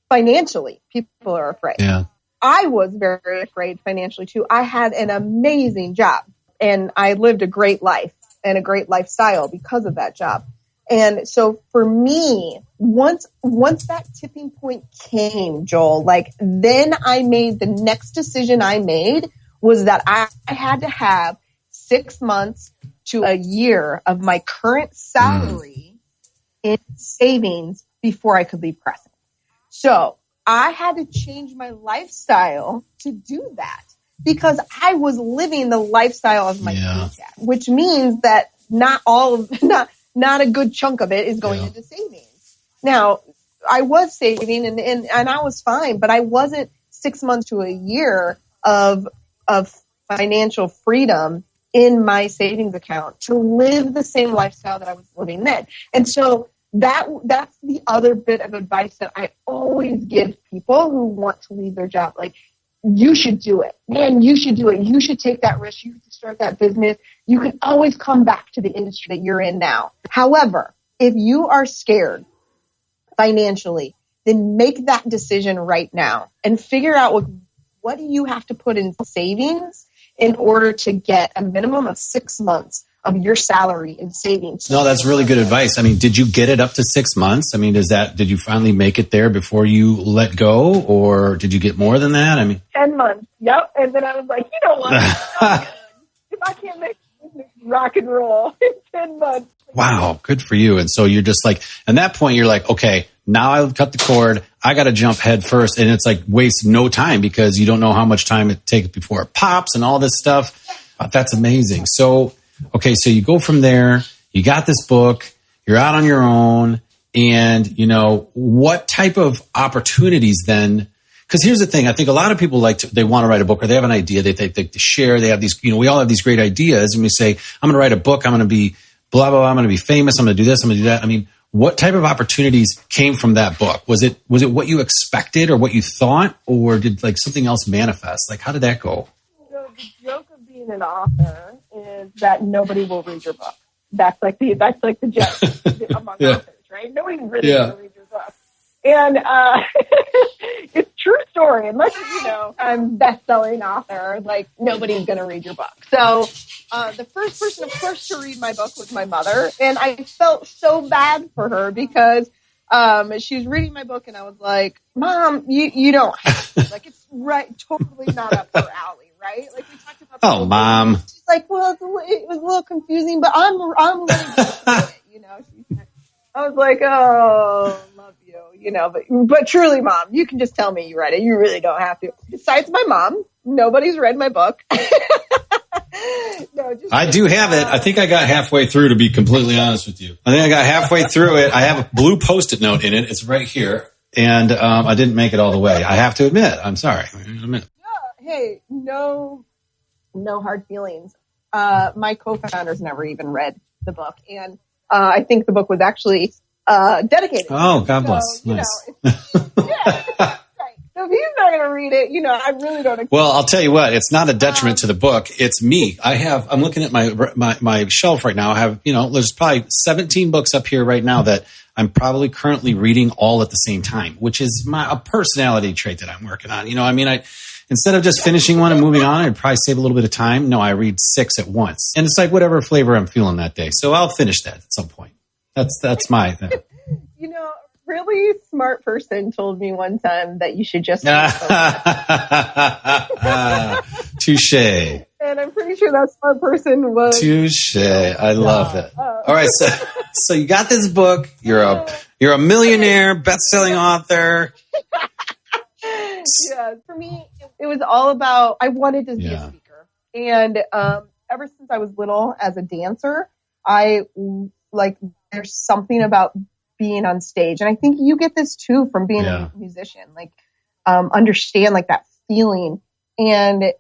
financially. People are afraid. Yeah. I was very afraid financially too. I had an amazing job and I lived a great life and a great lifestyle because of that job. And so for me, once that tipping point came, Joel, like then I made the next decision I made was that I had to have 6 months to a year of my current salary in savings before I could leave Crescent. So I had to change my lifestyle to do that because I was living the lifestyle of my paycheck, which means that not a good chunk of it is going into savings. Now, I was saving and I was fine, but I wasn't 6 months to a year of financial freedom in my savings account to live the same lifestyle that I was living then. And so that's the other bit of advice that I always give people who want to leave their job. Like, you should do it. Man, you should do it. You should take that risk. You should start that business. You can always come back to the industry that you're in now. However, if you are scared financially, then make that decision right now and figure out what do you have to put in savings in order to get a minimum of 6 months of your salary in savings. No, that's really good advice. I mean, did you get it up to 6 months? I mean, did you finally make it there before you let go, or did you get more than that? I mean, 10 months. Yep. And then I was like, you know what? If I can't make rock and roll in 10 months. Wow. Good for you. And so you're just like, at that point, you're like, okay, now I've cut the cord. I got to jump head first. And it's like waste no time because you don't know how much time it takes before it pops and all this stuff. That's amazing. So, okay, so you go from there, you got this book, you're out on your own, and, what type of opportunities then? Because here's the thing, I think a lot of people they want to write a book or they have an idea, they think to share, they have these, we all have these great ideas, and we say, I'm going to write a book, I'm going to be blah, blah, blah, I'm going to be famous, I'm going to do this, I'm going to do that. I mean, what type of opportunities came from that book? Was it what you expected or what you thought, or did like something else manifest? Like, how did that go? So the joke of being an author is that nobody will read your book. That's like the joke among authors, right? Nobody really will read your book. And it's a true story. Unless I'm a best-selling author, like nobody's going to read your book. So the first person, of course, to read my book was my mother, and I felt so bad for her because she was reading my book, and I was like, "Mom, you don't have to. Like, it's totally not up her alley, right?" Like we talked about. Oh, Mom. She's like, "Well, it was a little confusing, but I'm really good at it, I was like, oh, love you, but truly, Mom, you can just tell me you read it. You really don't have to. Besides my mom, nobody's read my book. I do have it. I think I got halfway through, to be completely honest with you. I think I got halfway through it. I have a blue Post-it note in it. It's right here. And I didn't make it all the way. I have to admit. I'm sorry. Hey, no hard feelings. My co-founders never even read the book. And I think the book was actually dedicated. Oh, God bless. Nice. Right. So if he's not going to read it, I really don't expect. Well, I'll tell you what, it's not a detriment to the book. It's me. I'm looking at my shelf right now. I have, there's probably 17 books up here right now that I'm probably currently reading all at the same time, which is a personality trait that I'm working on. Instead of just finishing one and moving on, I'd probably save a little bit of time. No, I read 6 at once. And it's like whatever flavor I'm feeling that day. So I'll finish that at some point. That's my thing. Really smart person told me one time that you should just touche. And I'm pretty sure that smart person was touche. I love it. All right, so you got this book. You're a millionaire, best-selling author. Yeah, for me, it was all about. I wanted to be a speaker, and ever since I was little, as a dancer, there's something about being on stage. And I think you get this too from being a musician, understand that feeling. And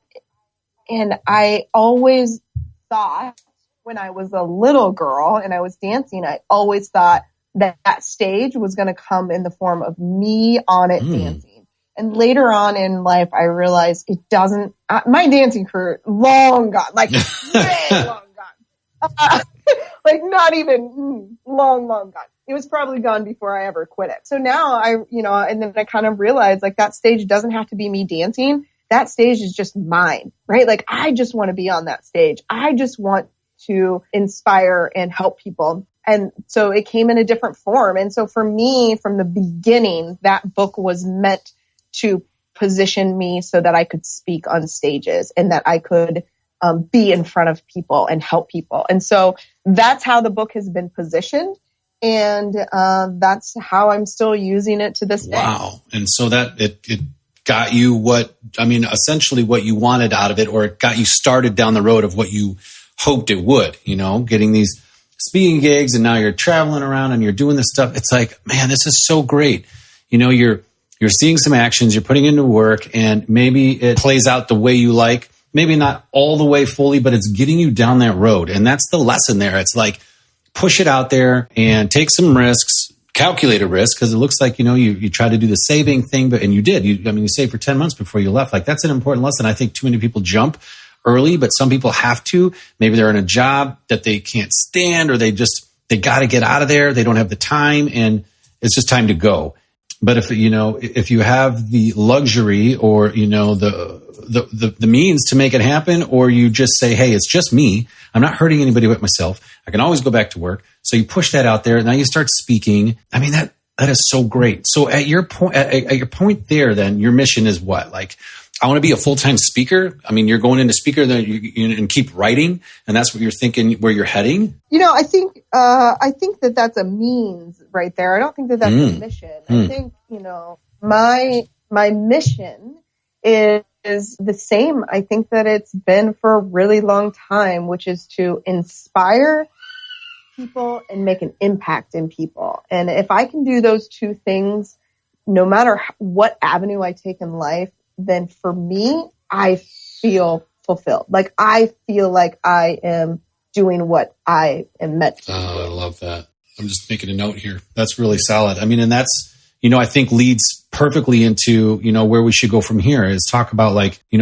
I always thought when I was a little girl and I was dancing, I always thought that stage was going to come in the form of me on it dancing. And later on in life, I realized it doesn't, my dancing career, long gone, way long gone. Not even long gone. It was probably gone before I ever quit it. So now and then I kind of realized that stage doesn't have to be me dancing. That stage is just mine, right? I just want to be on that stage. I just want to inspire and help people. And so it came in a different form. And so for me, from the beginning, that book was meant to position me so that I could speak on stages and that I could be in front of people and help people. And so that's how the book has been positioned. And that's how I'm still using it to this day. Wow. And so that it got you essentially what you wanted out of it, or it got you started down the road of what you hoped it would, getting these speaking gigs, and now you're traveling around and you're doing this stuff. It's like, man, this is so great. You're seeing some actions, you're putting into work, and maybe it plays out the way you like. Maybe not all the way fully, but it's getting you down that road. And that's the lesson there. It's like, push it out there and take some risks, calculate a risk, because it looks like, you try to do the saving thing, and you did. You saved for 10 months before you left. That's an important lesson. I think too many people jump early, but some people have to. Maybe they're in a job that they can't stand, or they got to get out of there. They don't have the time, and it's just time to go. But if you have the luxury or, the means to make it happen, or you just say, hey, it's just me. I'm not hurting anybody but myself. I can always go back to work. So you push that out there. Now you start speaking. That is so great. So at your point there, then your mission is what? I want to be a full-time speaker. You're going into speaker and keep writing, and that's what you're thinking where you're heading. I think that's a means right there. I don't think that's a mission. I think, my mission is the same. I think that it's been for a really long time, which is to inspire people and make an impact in people. And if I can do those two things, no matter what avenue I take in life, then for me, I feel fulfilled. I feel like I am doing what I am meant to do. Oh, I love that. I'm just making a note here. That's really solid. And that's, I think leads perfectly into, where we should go from here is talk about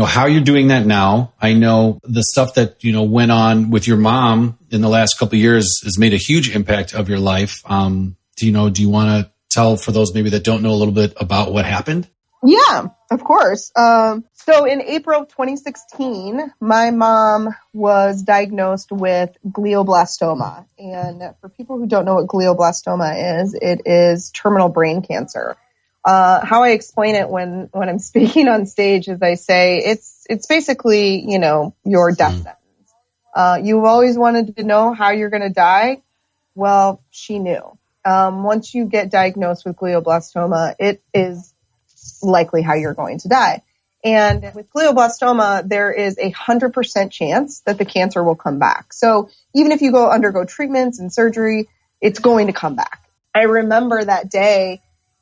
how you're doing that now. I know the stuff that, went on with your mom in the last couple of years has made a huge impact of your life. Do you want to tell for those maybe that don't know a little bit about what happened? Yeah, of course. So in April of 2016, my mom was diagnosed with glioblastoma. And for people who don't know what glioblastoma is, it is terminal brain cancer. How I explain it when I'm speaking on stage is I say it's basically, your death sentence. You've always wanted to know how you're going to die. Well, she knew. Once you get diagnosed with glioblastoma, it is likely how you're going to die. And with glioblastoma, there is 100% chance that the cancer will come back. So even if you undergo treatments and surgery, it's going to come back. I remember that day,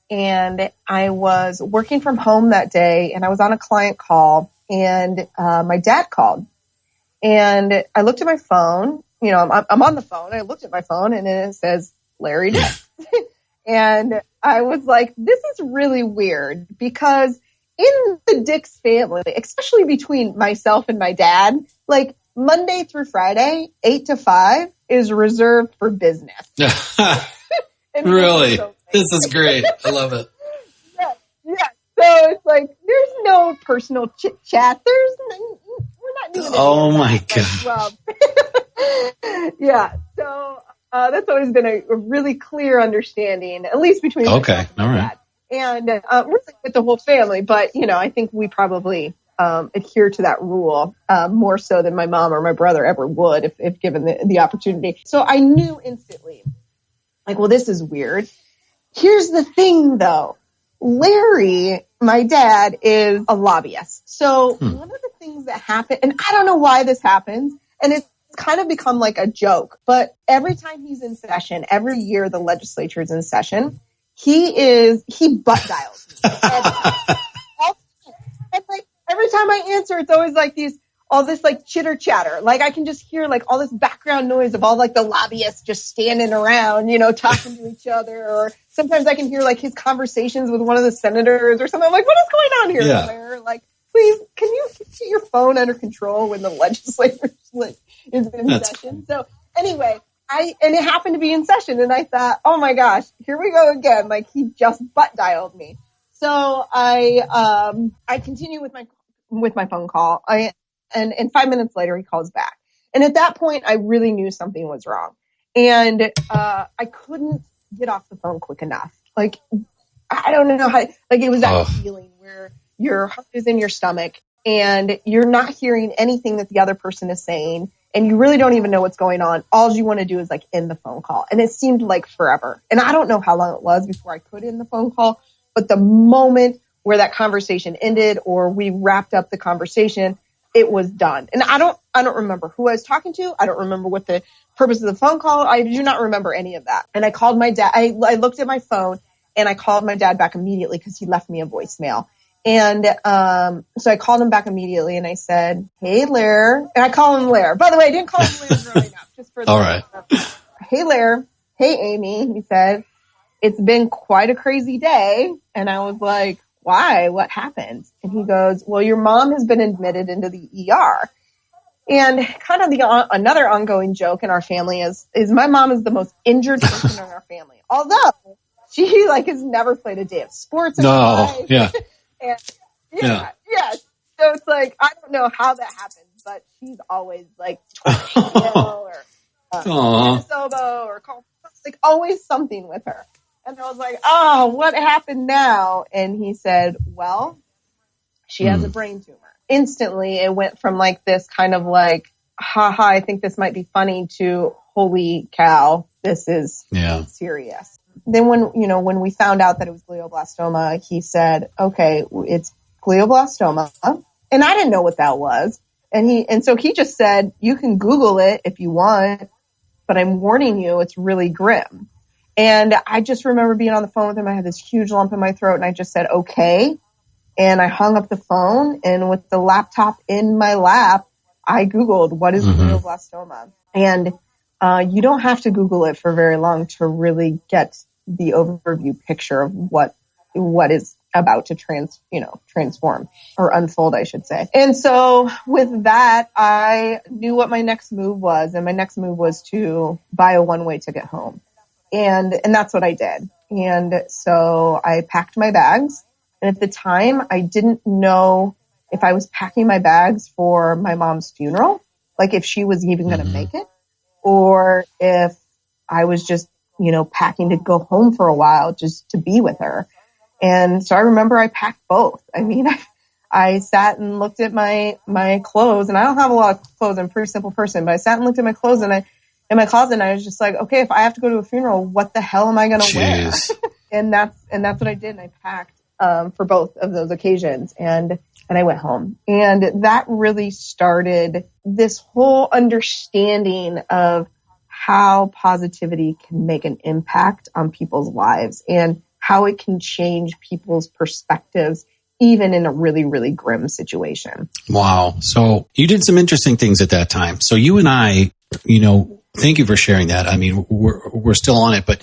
and I was working from home that day, and I was on a client call, and my dad called. And I looked at my phone. You know, I'm on the phone. I looked at my phone, and it says Larry Dix. And I was like, this is really weird, because in the Dix family, especially between myself and my dad, like Monday through Friday, 8 to 5 is reserved for business. Really? This is great. I love it. Yeah. So it's like, there's no personal chit chat. We're not doing it. Oh my God. Yeah. So that's always been a really clear understanding, at least between myself and my dad. And really with the whole family. But, you know, I think we probably adhere to that rule more so than my mom or my brother ever would if given the opportunity. So I knew instantly, like, well, this is weird. Here's the thing, though. Larry, my dad, is a lobbyist. So one of the things that happened, and I don't know why this happens, and it's kind of become like a joke, but every time he's in session, every year the legislature is in session, he butt dials me. And like every time I answer, it's always like all this like chitter chatter. Like I can just hear like all this background noise of all like the lobbyists just standing around, you know, talking to each other. Or sometimes I can hear like his conversations with one of the senators or something. I'm like, what is going on here, Claire? Like, please, can you get your phone under control when the legislature is in session? So anyway, and it happened to be in session, and I thought, oh my gosh, here we go again. Like he just butt dialed me. So I continue with my phone call. And 5 minutes later, he calls back. And at that point, I really knew something was wrong. And I couldn't get off the phone quick enough. Like, I don't know how, like, it was that feeling where your heart is in your stomach and you're not hearing anything that the other person is saying. And you really don't even know what's going on. All you want to do is, like, end the phone call. And it seemed like forever. And I don't know how long it was before I could end the phone call. But the moment where that conversation ended or we wrapped up the conversation, it was done. And I don't remember who I was talking to. I don't remember what the purpose of the phone call. I do not remember any of that. And I called my dad. I looked at my phone and I called my dad back immediately because he left me a voicemail. And so I called him back immediately and I said, hey, Lair. And I call him Lair. By the way, I didn't call him Lair growing up. Just for all right. Hey, Lair. Hey, Amy. He said, it's been quite a crazy day. And I was like, why? What happened? And he goes, well, your mom has been admitted into the ER. And kind of another ongoing joke in our family is my mom is the most injured person in our family. Although she like has never played a day of sports in her life. Yeah. And yeah. So it's like, I don't know how that happened, but she's always like tornado or elbow or like always something with her. And I was like, oh, what happened now? And he said, well, she has a brain tumor. Instantly, it went from like this kind of like, haha, I think this might be funny to holy cow, this is serious. Then when we found out that it was glioblastoma, he said, okay, it's glioblastoma. And I didn't know what that was. And so he just said, you can Google it if you want, but I'm warning you, it's really grim. And I just remember being on the phone with him. I had this huge lump in my throat and I just said, okay. And I hung up the phone and with the laptop in my lap, I Googled what is glioblastoma. And you don't have to Google it for very long to really get the overview picture of what is about to transform or unfold, I should say. And so with that, I knew what my next move was. And my next move was to buy a one-way ticket home. And that's what I did. And so I packed my bags. And at the time, I didn't know if I was packing my bags for my mom's funeral, like if she was even going to make it, or if I was just, packing to go home for a while just to be with her. And so I remember I packed both. I mean, I sat and looked at my clothes, and I don't have a lot of clothes. I'm a pretty simple person, but I sat and looked at my clothes and in my closet, and I was just like, okay, if I have to go to a funeral, what the hell am I going to wear? and that's what I did. And I packed for both of those occasions, and I went home. And that really started this whole understanding of how positivity can make an impact on people's lives and how it can change people's perspectives, even in a really, really grim situation. Wow. So you did some interesting things at that time. So you and I, thank you for sharing that. I mean, we're still on it, but,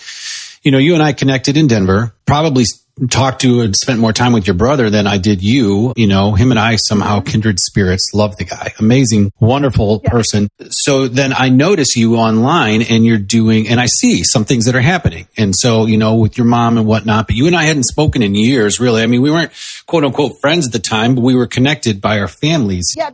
you and I connected in Denver, probably talked to and spent more time with your brother than I did you. Him and I somehow kindred spirits. Love the guy. Amazing, wonderful person. So then I notice you online and you're doing, and I see some things that are happening. And so, with your mom and whatnot, but you and I hadn't spoken in years, really. I mean, we weren't quote unquote friends at the time, but we were connected by our families. Yeah.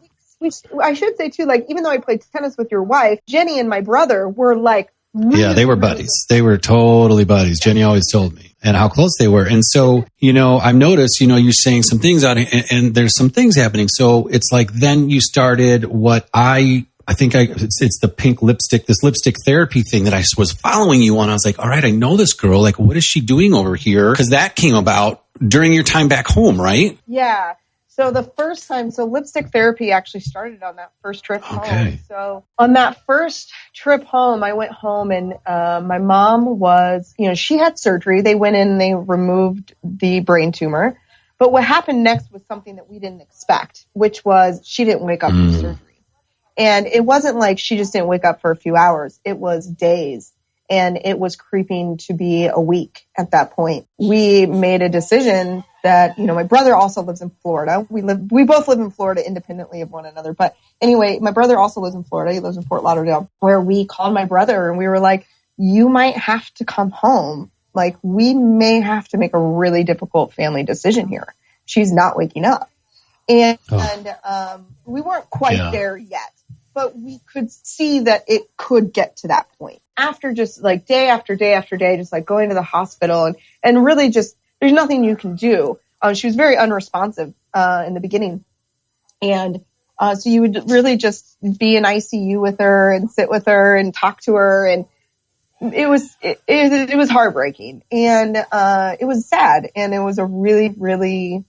I should say too, like, even though I played tennis with your wife, Jenny and my brother were like, really, they were buddies. They were totally buddies. Jenny always told me. And how close they were. And so, I've noticed, you're saying some things out and there's some things happening. So it's like, then you started what it's the pink lipstick, this lipstick therapy thing that I was following you on. I was like, all right, I know this girl. Like, what is she doing over here? Because that came about during your time back home, right? Yeah. So the first time, lipstick therapy actually started on that first trip home. So on that first trip home, I went home and my mom was, she had surgery. They went in and they removed the brain tumor. But what happened next was something that we didn't expect, which was she didn't wake up from surgery. And it wasn't like she just didn't wake up for a few hours. It was days. And it was creeping to be a week at that point. We made a decision that, my brother also lives in Florida. We both live in Florida independently of one another. But anyway, my brother also lives in Florida. He lives in Fort Lauderdale, where we called my brother and we were like, you might have to come home. Like, we may have to make a really difficult family decision here. She's not waking up. And we weren't quite there yet, but we could see that it could get to that point. After just like day after day after day, just like going to the hospital and really just, there's nothing you can do. She was very unresponsive in the beginning. And so you would really just be in ICU with her and sit with her and talk to her. And it was heartbreaking. And it was sad. And it was a really, really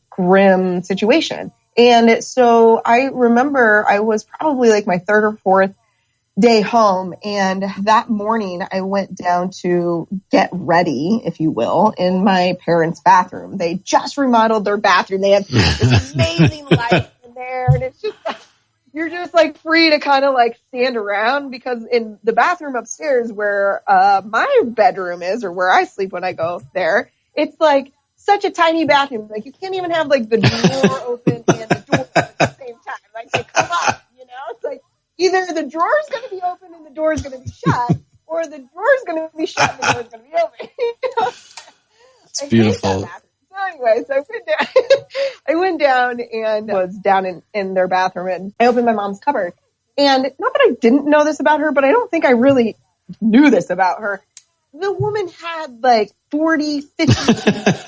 grim situation. And so I remember I was probably like my third or fourth day home. And that morning I went down to get ready, if you will, in my parents' bathroom. They just remodeled their bathroom. They had this amazing light in there. And it's just like, you're just like free to kind of like stand around, because in the bathroom upstairs where my bedroom is, or where I sleep when I go there, it's like such a tiny bathroom. Like, you can't even have like the door open and the door at the same time. Like, they come up, it's like, either the drawer is going to be open and the door is going to be shut, or the drawer is going to be shut and the door is going to be open. It's beautiful. So anyway, so I went down and was down in their bathroom, and I opened my mom's cupboard. And not that I didn't know this about her, but I don't think I really knew this about her. The woman had like 40, 50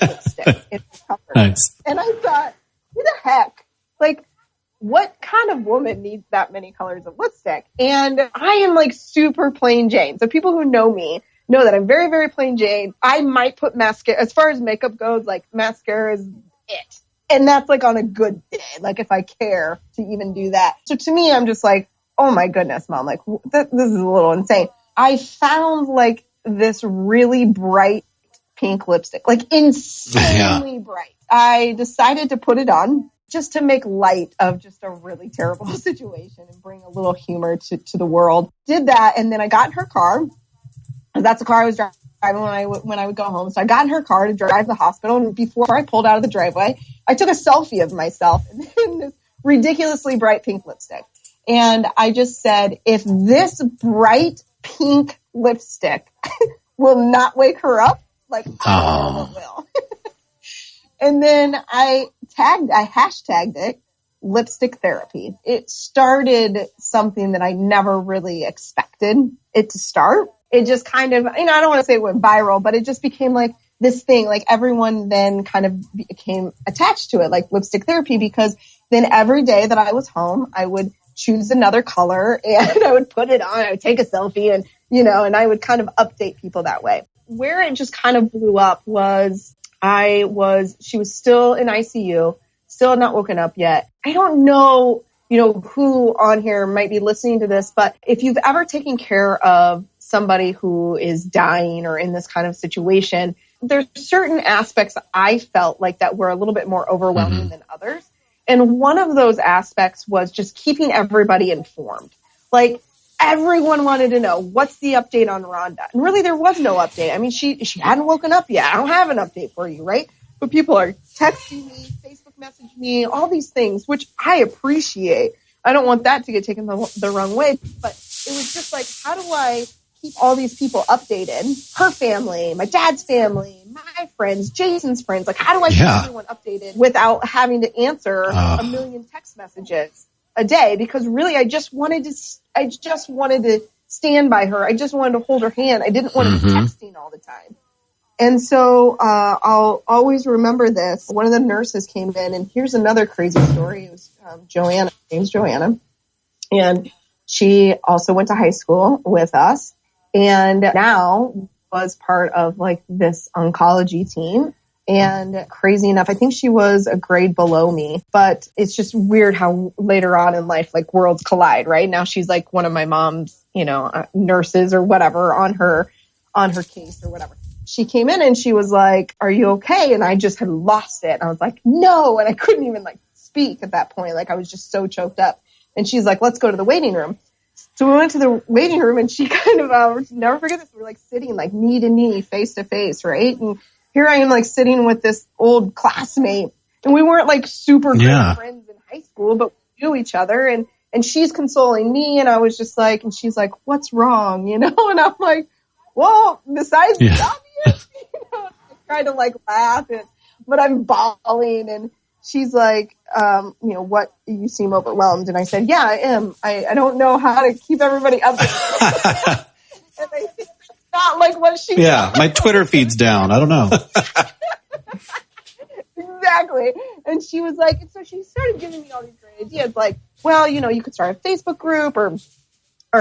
lipstick in her cupboard. Nice. And I thought, who the heck? Like, what kind of woman needs that many colors of lipstick? And I am like super plain Jane. So people who know me know that I'm very, very plain Jane. I might put mascara. As far as makeup goes, like, mascara is it. And that's like on a good day, like if I care to even do that. So to me, I'm just like, oh my goodness, Mom, like this is a little insane. I found like this really bright pink lipstick, like insanely bright. I decided to put it on just to make light of just a really terrible situation and bring a little humor to the world. Did that, and then I got in her car. That's the car I was driving when I would go home. So I got in her car to drive to the hospital, and before I pulled out of the driveway, I took a selfie of myself in this ridiculously bright pink lipstick. And I just said, if this bright pink lipstick will not wake her up, like, I don't know what will. And then I hashtagged it lipstick therapy. It started something that I never really expected it to start. It just kind of, I don't want to say it went viral, but it just became like this thing. Like, everyone then kind of became attached to it, like lipstick therapy, because then every day that I was home, I would choose another color and I would put it on. I would take a selfie and, and I would kind of update people that way. Where it just kind of blew up was she was still in ICU, still not woken up yet. I don't know, who on here might be listening to this, but if you've ever taken care of somebody who is dying or in this kind of situation, there's certain aspects I felt like that were a little bit more overwhelming than others. And one of those aspects was just keeping everybody informed. Like everyone wanted to know, what's the update on Rhonda? And really there was no update. I mean, she hadn't woken up yet. I don't have an update for you, right? But people are texting me, Facebook message me, all these things, which I appreciate. I don't want that to get taken the wrong way. But it was just like, how do I keep all these people updated? Her family, my dad's family, my friends, Jason's friends. Like, how do I keep everyone updated without having to answer a million text messages a day? Because really, I just wanted to stand by her. I just wanted to hold her hand. I didn't want to be texting all the time. And so I'll always remember this. One of the nurses came in, and here's another crazy story. It was Joanna. Her name's Joanna. And she also went to high school with us and now was part of like this oncology team. And crazy enough, I think she was a grade below me, but it's just weird how later on in life, like worlds collide, right? Now she's like one of my mom's, nurses or whatever on her case or whatever. She came in and she was like, "Are you okay?" And I just had lost it. I was like, "No." And I couldn't even like speak at that point. Like I was just so choked up. And she's like, "Let's go to the waiting room." So we went to the waiting room and she kind of, never forget this. We were like sitting like knee to knee, face to face. Right. And here I am like sitting with this old classmate and we weren't like super good friends in high school, but we knew each other and she's consoling me. And I was just like, and she's like, "What's wrong?" And I'm like, "Well, besides the obvious," I try to like laugh, but I'm bawling. And she's like, "What? You seem overwhelmed." And I said, "Yeah, I am. I don't know how to keep everybody updated." And I think that's not like what she. Yeah, my Twitter feed's down. I don't know. Exactly. And she was like, and so she started giving me all these great ideas, like, well, you could start a Facebook group or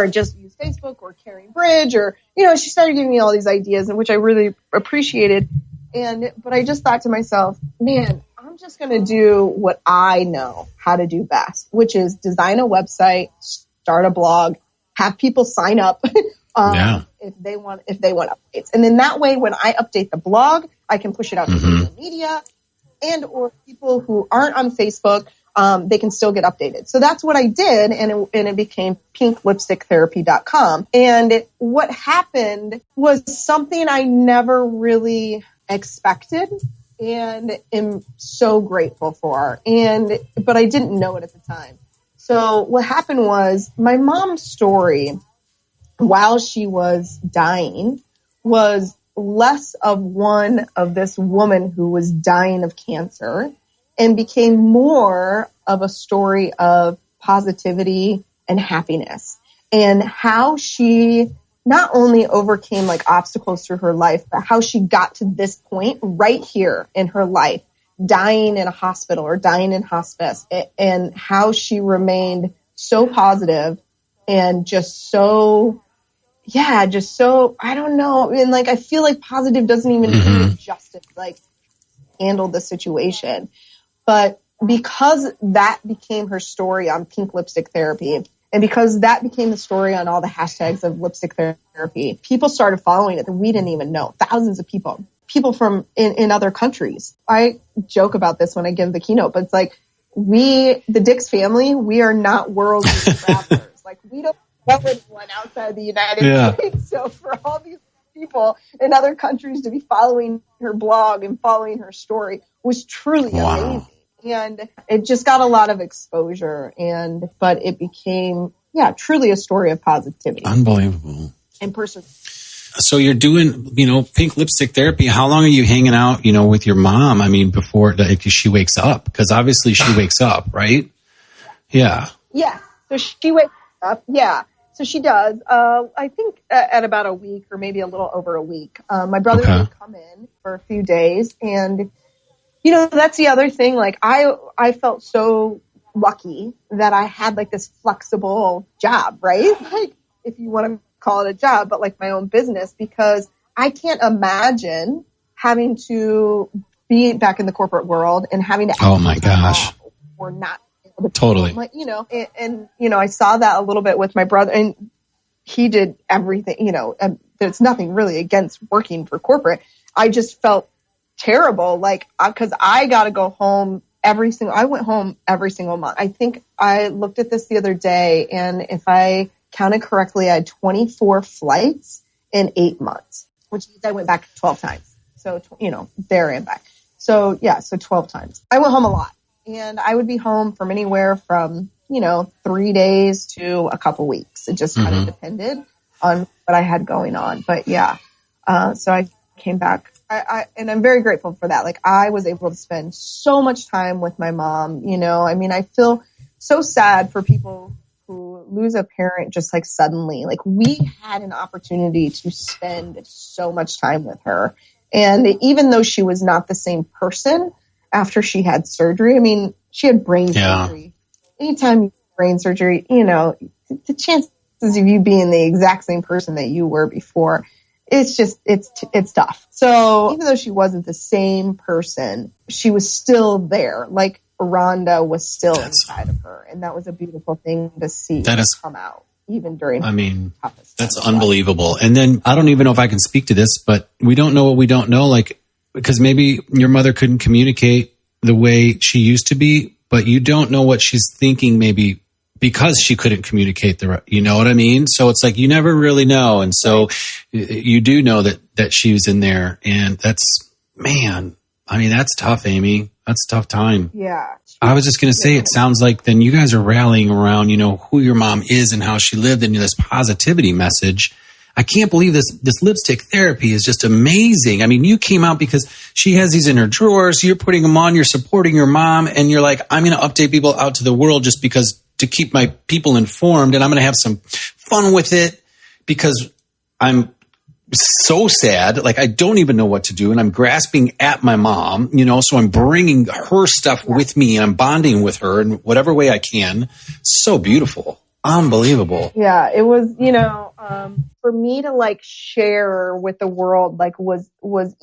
just use Facebook or Carrying Bridge or, she started giving me all these ideas, and which I really appreciated. But I just thought to myself, man, I'm just going to do what I know how to do best, which is design a website, start a blog, have people sign up if they want updates. And then that way, when I update the blog, I can push it out to social media and or people who aren't on Facebook. They can still get updated. So that's what I did. And it became pinklipsticktherapy.com. And what happened was something I never really expected and am so grateful for. But I didn't know it at the time. So what happened was my mom's story while she was dying was less of one of this woman who was dying of cancer and became more of a story of positivity and happiness and how she not only overcame like obstacles through her life, but how she got to this point right here in her life, dying in a hospital or dying in hospice, and how she remained so positive and just so, I don't know. And like, I feel like positive doesn't even do it justice, like handle the situation. But because that became her story on Pink Lipstick Therapy, and because that became the story on all the hashtags of lipstick therapy, people started following it that we didn't even know. Thousands of people from in other countries. I joke about this when I give the keynote, but it's like the Dix family, we are not world travelers. Like we don't know anyone outside the United States. So for all these people in other countries to be following her blog and following her story was truly amazing. And it just got a lot of exposure, but it became, truly a story of positivity. Unbelievable. And person. So you're doing, Pink Lipstick Therapy. How long are you hanging out, with your mom? I mean, before she wakes up, because obviously she wakes up, right? Yeah. Yeah. So she wakes up. Yeah. So she does. I think at about a week or maybe a little over a week. My brother would come in for a few days, and that's the other thing. Like I felt so lucky that I had like this flexible job, right? Like if you want to call it a job, but like my own business, because I can't imagine having to be back in the corporate world and having to, oh my gosh, or not totally, like, and I saw that a little bit with my brother, and he did everything, and there's nothing really against working for corporate. I just felt terrible, like, because I got to go home I went home every single month. I think I looked at this the other day, and if I counted correctly, I had 24 flights in 8 months, which means I went back 12 times. So, there and back. So 12 times. I went home a lot, and I would be home from anywhere from, 3 days to a couple weeks. It just kind of depended on what I had going on. But so I came back. And I'm very grateful for that. Like, I was able to spend so much time with my mom, I feel so sad for people who lose a parent just like suddenly. Like, we had an opportunity to spend so much time with her. And even though she was not the same person after she had surgery, she had brain surgery. Anytime you have brain surgery, the chances of you being the exact same person that you were before, it's tough. So even though she wasn't the same person, she was still there. Like, Rhonda was still inside of her. And that was a beautiful thing to see come out, even during that's unbelievable. And then I don't even know if I can speak to this, but we don't know what we don't know. Like, because maybe your mother couldn't communicate the way she used to be, but you don't know what she's thinking, maybe because she couldn't communicate you know what I mean? So it's like, you never really know. And so you do know that she was in there, and that's tough, Amy. That's a tough time. Yeah. I was just going to say, it sounds like then you guys are rallying around, who your mom is and how she lived, and this positivity message. I can't believe this lipstick therapy is just amazing. You came out because she has these in her drawers. You're putting them on. You're supporting your mom. And you're like, I'm going to update people out to the world just because to keep my people informed. And I'm going to have some fun with it because I'm so sad. Like, I don't even know what to do. And I'm grasping at my mom, so I'm bringing her stuff with me, and I'm bonding with her in whatever way I can. So beautiful. Unbelievable. Yeah, it was, for me to like share with the world, like was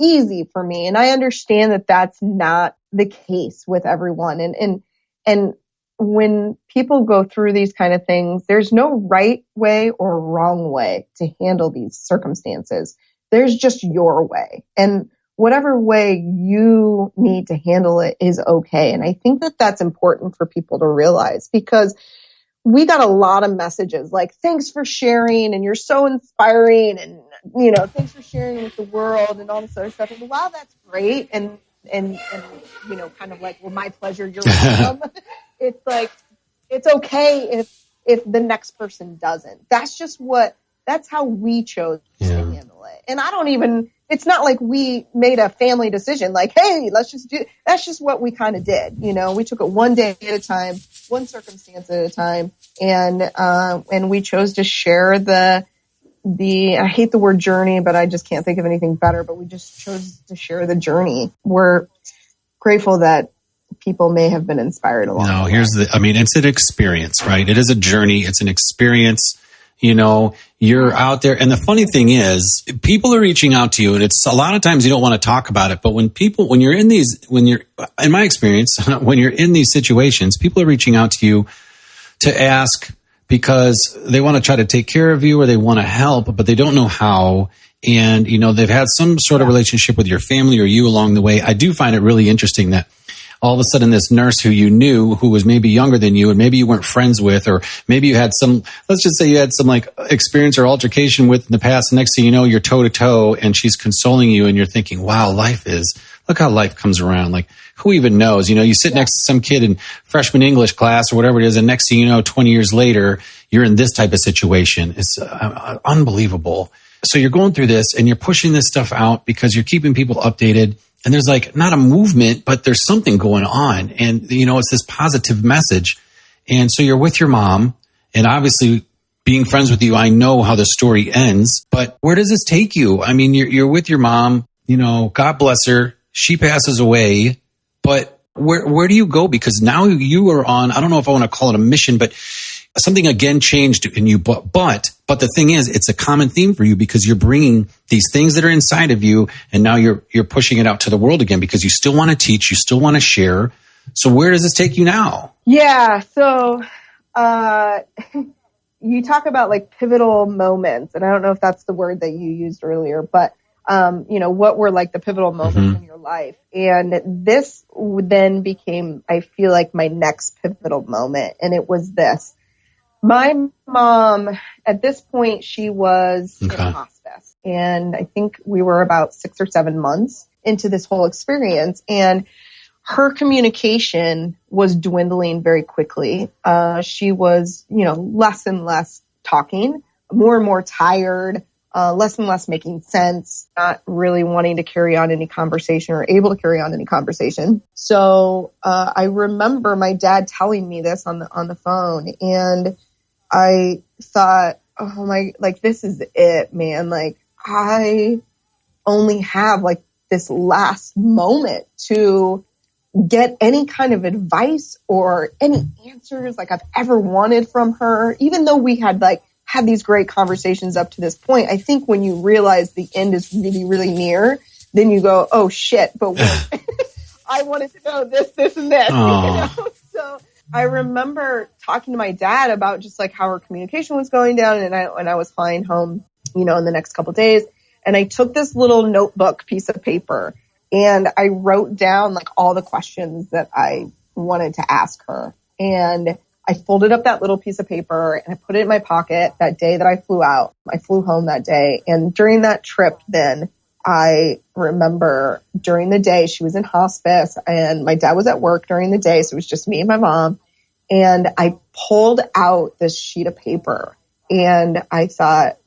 easy for me. And I understand that that's not the case with everyone. And when people go through these kind of things, there's no right way or wrong way to handle these circumstances. There's just your way. And whatever way you need to handle it is okay. And I think that that's important for people to realize, because we got a lot of messages like, thanks for sharing, and you're so inspiring, and, thanks for sharing with the world and all this other stuff. And while that's great, and kind of like, well, my pleasure, you're welcome. It's like, it's okay if the next person doesn't. That's how we chose to handle it. And it's not like we made a family decision, like, hey, that's just what we kind of did. We took it one day at a time, one circumstance at a time. And we chose to share the, I hate the word journey, but I just can't think of anything better, but we just chose to share the journey. We're grateful that people may have been inspired along. No, it's an experience, right? It is a journey. It's an experience. You're out there. And the funny thing is, people are reaching out to you, and it's a lot of times you don't want to talk about it. But in my experience, when you're in these situations, people are reaching out to you to ask because they want to try to take care of you, or they want to help, but they don't know how. And, they've had some sort of relationship with your family or you along the way. I do find it really interesting that all of a sudden this nurse who you knew, who was maybe younger than you and maybe you weren't friends with, or maybe you had let's just say you had some like experience or altercation with in the past. And next thing you know, you're toe to toe and she's consoling you, and you're thinking, wow, look how life comes around. Like, who even knows? You sit next to some kid in freshman English class or whatever it is. And next thing you know, 20 years later, you're in this type of situation. It's unbelievable. So you're going through this and you're pushing this stuff out because you're keeping people updated. And there's like not a movement, but there's something going on. And, it's this positive message. And so you're with your mom, and obviously being friends with you, I know how the story ends, but where does this take you? You're with your mom, God bless her. She passes away, but Where do you go? Because now you are on, I don't know if I want to call it a mission, but something again changed in you. But the thing is, it's a common theme for you because you're bringing these things that are inside of you, and now you're pushing it out to the world again because you still want to teach, you still want to share. So where does this take you now? Yeah. So, you talk about like pivotal moments, and I don't know if that's the word that you used earlier, but, what were like the pivotal moments in your life? And this then became, I feel like, my next pivotal moment. And it was this. My mom, at this point, she was in hospice. And I think we were about 6 or 7 months into this whole experience. And her communication was dwindling very quickly. She was, less and less talking, more and more tired, less and less making sense, not really wanting to carry on any conversation or able to carry on any conversation. So I remember my dad telling me this on the phone, and I thought, oh my, like, this is it, man. Like, I only have like this last moment to get any kind of advice or any answers like I've ever wanted from her, even though we had these great conversations up to this point. I think when you realize the end is really, really near, then you go, oh shit, but wait, I wanted to know this, and this, So I remember talking to my dad about just like how her communication was going down, and I was flying home, in the next couple of days, and I took this little notebook piece of paper and I wrote down like all the questions that I wanted to ask her. And I folded up that little piece of paper and I put it in my pocket that day that I flew out. I flew home that day. And during that trip, then I remember during the day she was in hospice and my dad was at work during the day. So it was just me and my mom. And I pulled out this sheet of paper and I thought,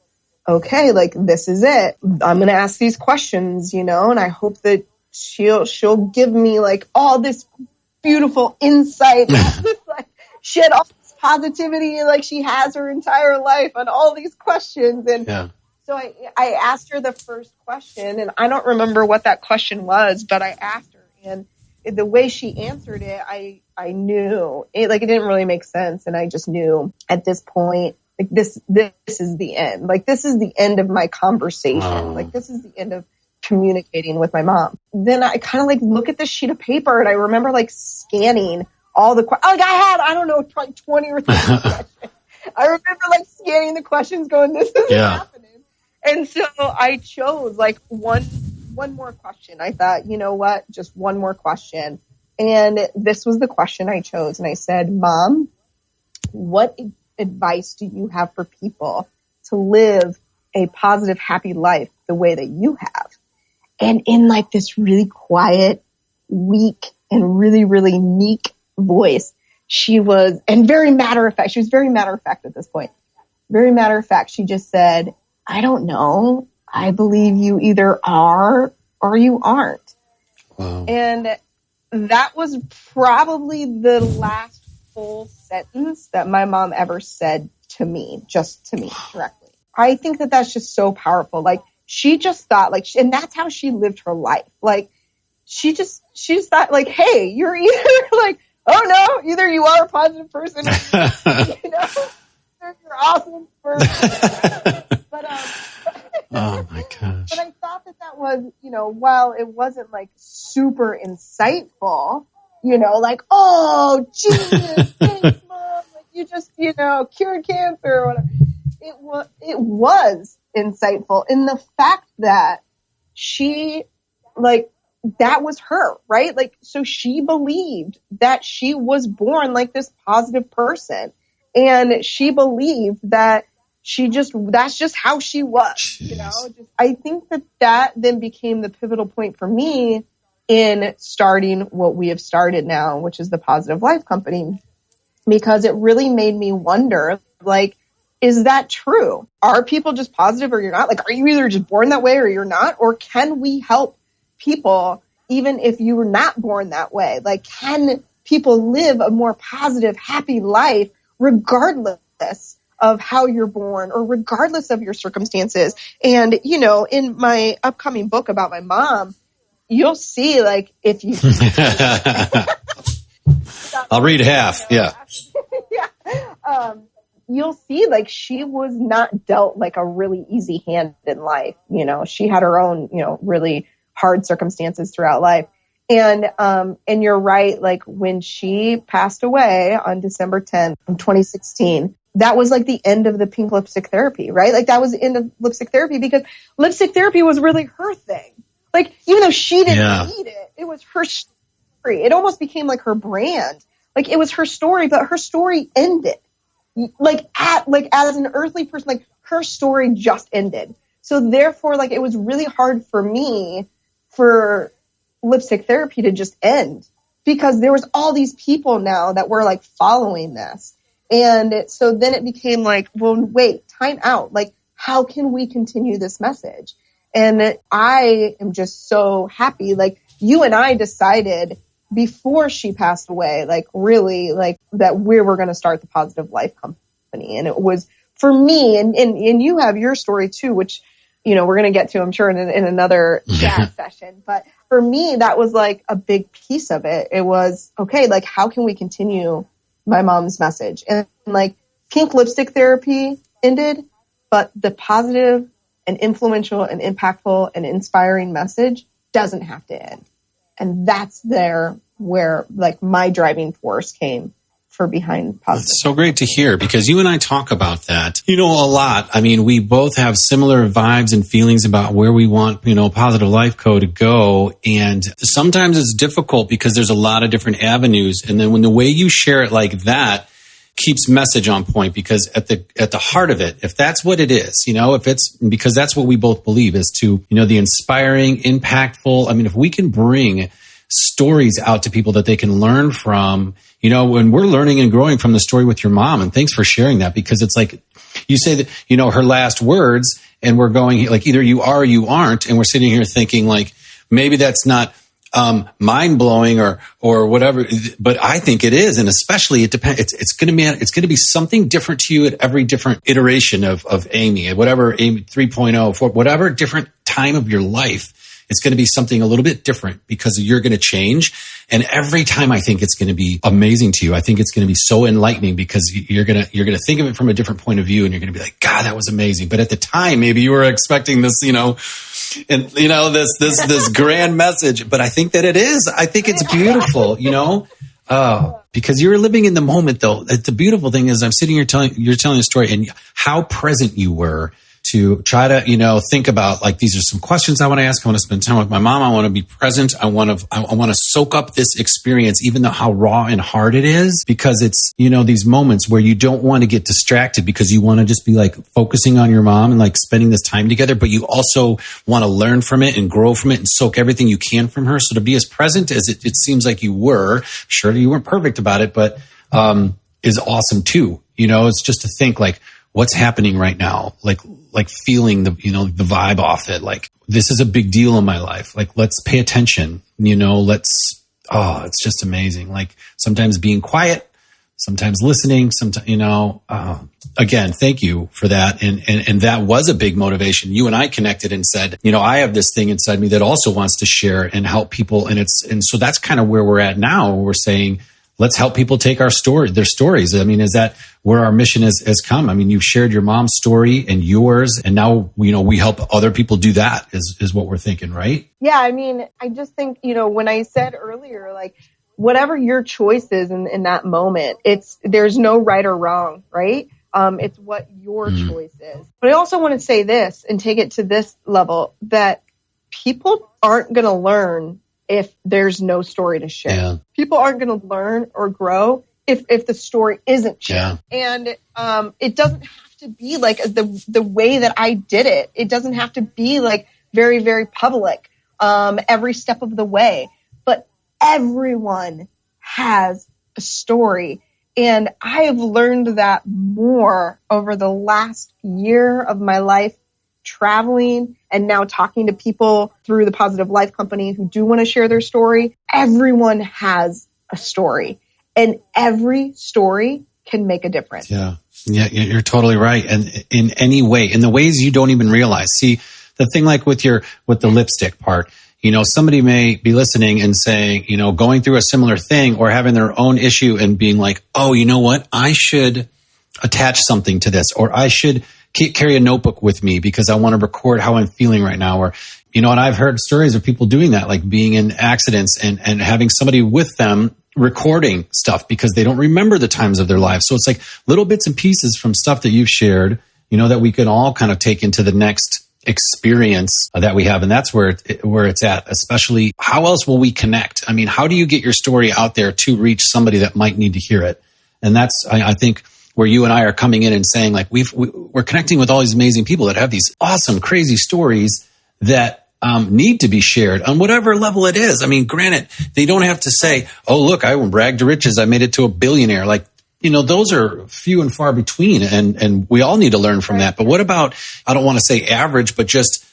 okay, like this is it. I'm going to ask these questions, and I hope that she'll give me like all this beautiful insight, all this like shit, all this positivity, like she has her entire life on all these questions. And so I asked her the first question, and I don't remember what that question was, but I asked her, and the way she answered it, I knew it, like it didn't really make sense. And I just knew at this point, like this is the end. Like this is the end of my conversation. Wow. Like this is the end of communicating with my mom. Then I kind of like look at this sheet of paper, and I remember like scanning all the I don't know, probably 20 or 30 questions. I remember like scanning the questions going, this is happening. And so I chose like one more question. I thought, you know what, just one more question. And this was the question I chose. And I said, Mom, what advice do you have for people to live a positive, happy life the way that you have? And in like this really quiet, weak, and really, really meek voice, she was, and very matter of fact, she was very matter of fact at this point. Very matter of fact, she just said, I don't know. I believe you either are or you aren't. Wow. And that was probably the last full sentence that my mom ever said to me, just to me directly. I think that that's just so powerful. Like she just thought like, and that's how she lived her life. Like she just thought like, hey, you're either like, oh no, either you are a positive person, or, you're awesome person. Oh my gosh. But I thought that was, while it wasn't like super insightful, like, oh, genius, thanks, Mom. Like you just, cured cancer or whatever. It was insightful in the fact that she, like, that was her, right? Like, so she believed that she was born like this positive person. And she believed that that's just how she was, Jeez. I think that then became the pivotal point for me in starting what we have started now, which is the Positive Life Company, because it really made me wonder, like, is that true? Are people just positive or you're not? Like, are you either just born that way or you're not? Or can we help people even if you were not born that way? Like, can people live a more positive, happy life regardless of how you're born or regardless of your circumstances? And, in my upcoming book about my mom, you'll see, like, if you I'll read half. Yeah. Yeah. You'll see, like, she was not dealt like a really easy hand in life. You know, she had her own, you know, really hard circumstances throughout life. And you're right. Like, when she passed away on December 10th, 2016, that was like the end of the pink lipstick therapy, right? Like, that was the end of lipstick therapy, because lipstick therapy was really her thing. Like, even though she didn't need it, it was her story. It almost became like her brand. Like, it was her story, but her story ended. Like, as an earthly person, like, her story just ended. So therefore, like, it was really hard for me for lipstick therapy to just end, because there was all these people now that were like following this. And so then it became like, well, wait, time out. Like, how can we continue this message? And I am just so happy. Like, you and I decided before she passed away, like, really, like, that we were going to start the Positive Life Company. And it was for me, and you have your story too, which, you know, we're going to get to, I'm sure, in another chat session. But for me, that was like a big piece of it. It was, okay, like, how can we continue my mom's message? And like, pink lipstick therapy ended, but the positive and influential and impactful and inspiring message doesn't have to end. And that's where like my driving force came for behind Positive. It's so great to hear, because you and I talk about that, you know, a lot. I mean, we both have similar vibes and feelings about where we want, you know, Positive Life Co. to go. And sometimes it's difficult because there's a lot of different avenues. And then when the way you share it like that keeps message on point, because at the heart of it, if that's what it is, you know, if it's because that's what we both believe is to, you know, the inspiring, impactful. I mean, if we can bring stories out to people that they can learn from, you know, when we're learning and growing from the story with your mom, and thanks for sharing that, because it's like you say that, you know, her last words, and we're going like, either you are or you aren't. And we're sitting here thinking like, maybe that's not mind blowing or whatever, but I think it is. And especially it depends. It's going to be something different to you at every different iteration of Amy, whatever Amy 3.0, 4, whatever different time of your life. It's going to be something a little bit different, because you're going to change. And every time I think it's going to be amazing to you. I think it's going to be so enlightening, because you're going to think of it from a different point of view, and you're going to be like, God, that was amazing. But at the time, maybe you were expecting this, you know, and you know, this grand message, but I think that it is. I think it's beautiful, you know, because you're living in the moment though. The beautiful thing is I'm sitting here you're telling a story, and how present you were to try to, you know, think about like, these are some questions I want to ask. I want to spend time with my mom. I want to be present. I want to soak up this experience, even though how raw and hard it is, because it's, you know, these moments where you don't want to get distracted, because you want to just be like focusing on your mom and like spending this time together, but you also want to learn from it and grow from it and soak everything you can from her. So to be as present as it seems like you were, sure you weren't perfect about it, but, is awesome too. You know, it's just to think like, what's happening right now? Like feeling the, you know, the vibe off it. Like, this is a big deal in my life. Like, let's pay attention, you know, it's just amazing. Like, sometimes being quiet, sometimes listening, sometimes, you know, again, thank you for that. And that was a big motivation. You and I connected and said, you know, I have this thing inside me that also wants to share and help people. And so that's kind of where we're at now. We're saying, let's help people take their stories. I mean, is that where our mission has come? I mean, you've shared your mom's story and yours, and now, you know, we help other people do that is what we're thinking, right? Yeah. I mean, I just think, you know, when I said earlier, like, whatever your choice is in that moment, there's no right or wrong, right? It's what your choice is. But I also want to say this and take it to this level, that people aren't going to learn if there's no story to share. Yeah. People aren't going to learn or grow if the story isn't shared. Yeah. And it doesn't have to be like the way that I did it. It doesn't have to be like very, very public every step of the way. But everyone has a story. And I have learned that more over the last year of my life, traveling and now talking to people through the Positive Life Company who do want to share their story. Everyone has a story, and every story can make a difference. Yeah, you're totally right. And in any way, in the ways you don't even realize. See, the thing like with the lipstick part, somebody may be listening and saying, going through a similar thing or having their own issue and being like, oh, you know what? I should attach something to this, or I should carry a notebook with me because I want to record how I'm feeling right now. Or, and I've heard stories of people doing that, like being in accidents and having somebody with them recording stuff because they don't remember the times of their lives. So it's like little bits and pieces from stuff that you've shared, that we can all kind of take into the next experience that we have. And that's where it's at, especially how else will we connect? I mean, how do you get your story out there to reach somebody that might need to hear it? And that's, I think, where you and I are coming in and saying, like, we're connecting with all these amazing people that have these awesome, crazy stories that need to be shared on whatever level it is. I mean, granted, they don't have to say, oh, look, I bragged to riches, I made it to a billionaire. Like, those are few and far between, and we all need to learn from that. But what about, I don't want to say average, but just,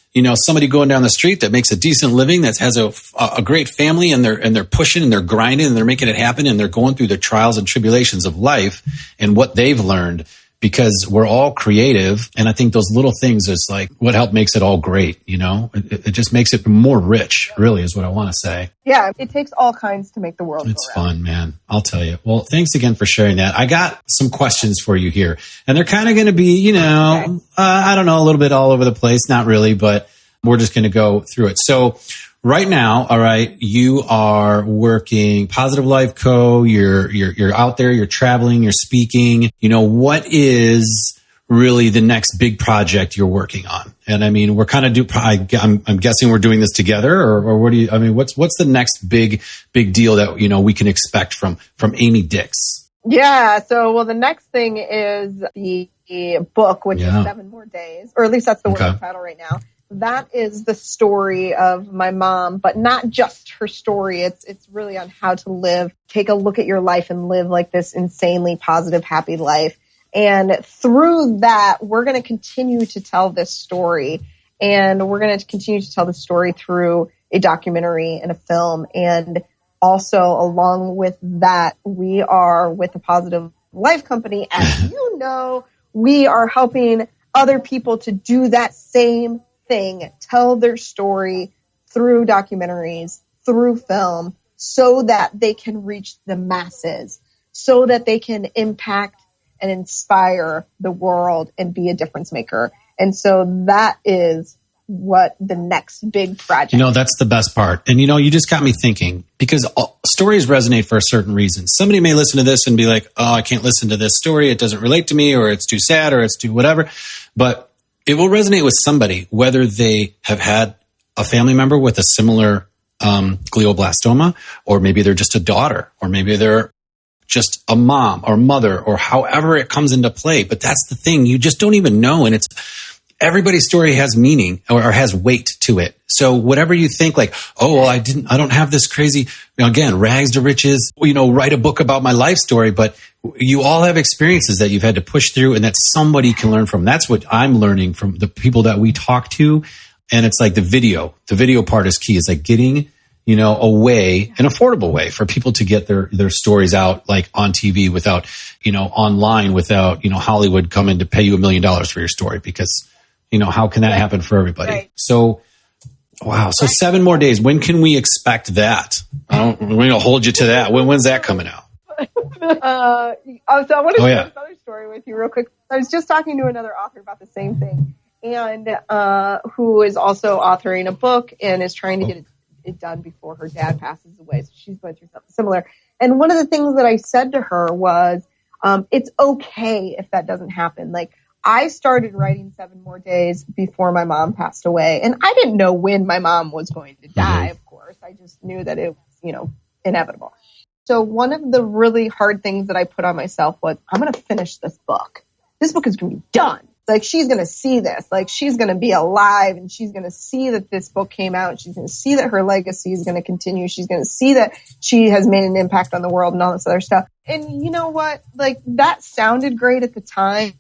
somebody going down the street that makes a decent living, that has a great family, and they're pushing and they're grinding and they're making it happen, and they're going through the trials and tribulations of life and what they've learned, because we're all creative. And I think those little things is like what makes it all great. It just makes it more rich, really, is what I want to say. Yeah, it takes all kinds to make the world It's go round. fun, man. I'll tell you. Well, thanks again for sharing that. I got some questions for you here, and they're kind of going to be, I don't know, a little bit all over the place. Not really, but we're just going to go through it. So right now, all right, you are working Positive Life Co. You're out there, you're traveling, you're speaking. What is really the next big project you're working on? And I mean, we're kind of I'm guessing we're doing this together, or what do you? I mean, what's the next big deal that we can expect from Amy Dix? Yeah. So, the next thing is the book, which is 7 More Days, or at least that's the working title right now. That is the story of my mom, but not just her story. It's really on how to live. Take a look at your life and live like this insanely positive, happy life. And through that, we're going to continue to tell this story. And we're going to continue to tell the story through a documentary and a film. And also, along with that, we are with the Positive Life Company. As you know, we are helping other people to do that same thing, tell their story through documentaries, through film, so that they can reach the masses, so that they can impact and inspire the world and be a difference maker. And so that is what the next big project is. That's the best part. And, you just got me thinking, because stories resonate for a certain reason. Somebody may listen to this and be like, oh, I can't listen to this story. It doesn't relate to me, or it's too sad, or it's too whatever. But it will resonate with somebody, whether they have had a family member with a similar glioblastoma, or maybe they're just a daughter, or maybe they're just a mom or mother, or however it comes into play. But that's the thing. You just don't even know. And everybody's story has meaning or has weight to it. So whatever you think, like, oh, well, I don't have this crazy, again, rags to riches, write a book about my life story, but you all have experiences that you've had to push through and that somebody can learn from. That's what I'm learning from the people that we talk to. And it's like the video part is key. It's like getting, a way, an affordable way for people to get their stories out, like on TV without, online without, Hollywood coming to pay you $1 million for your story, because, how can that happen for everybody? Right. So, wow. So 7 more days. When can we expect that? We're going to hold you to that. When's that coming out? So I want to share another story with you real quick. I was just talking to another author about the same thing, and who is also authoring a book and is trying to get it done before her dad passes away. So she's going through something similar. And one of the things that I said to her was, it's okay if that doesn't happen. Like, I started writing 7 More Days before my mom passed away. And I didn't know when my mom was going to die, of course. I just knew that it was, inevitable. So one of the really hard things that I put on myself was, I'm going to finish this book. This book is going to be done. Like, she's going to see this. Like, she's going to be alive, and she's going to see that this book came out. She's going to see that her legacy is going to continue. She's going to see that she has made an impact on the world and all this other stuff. And you know what? Like, that sounded great at the time,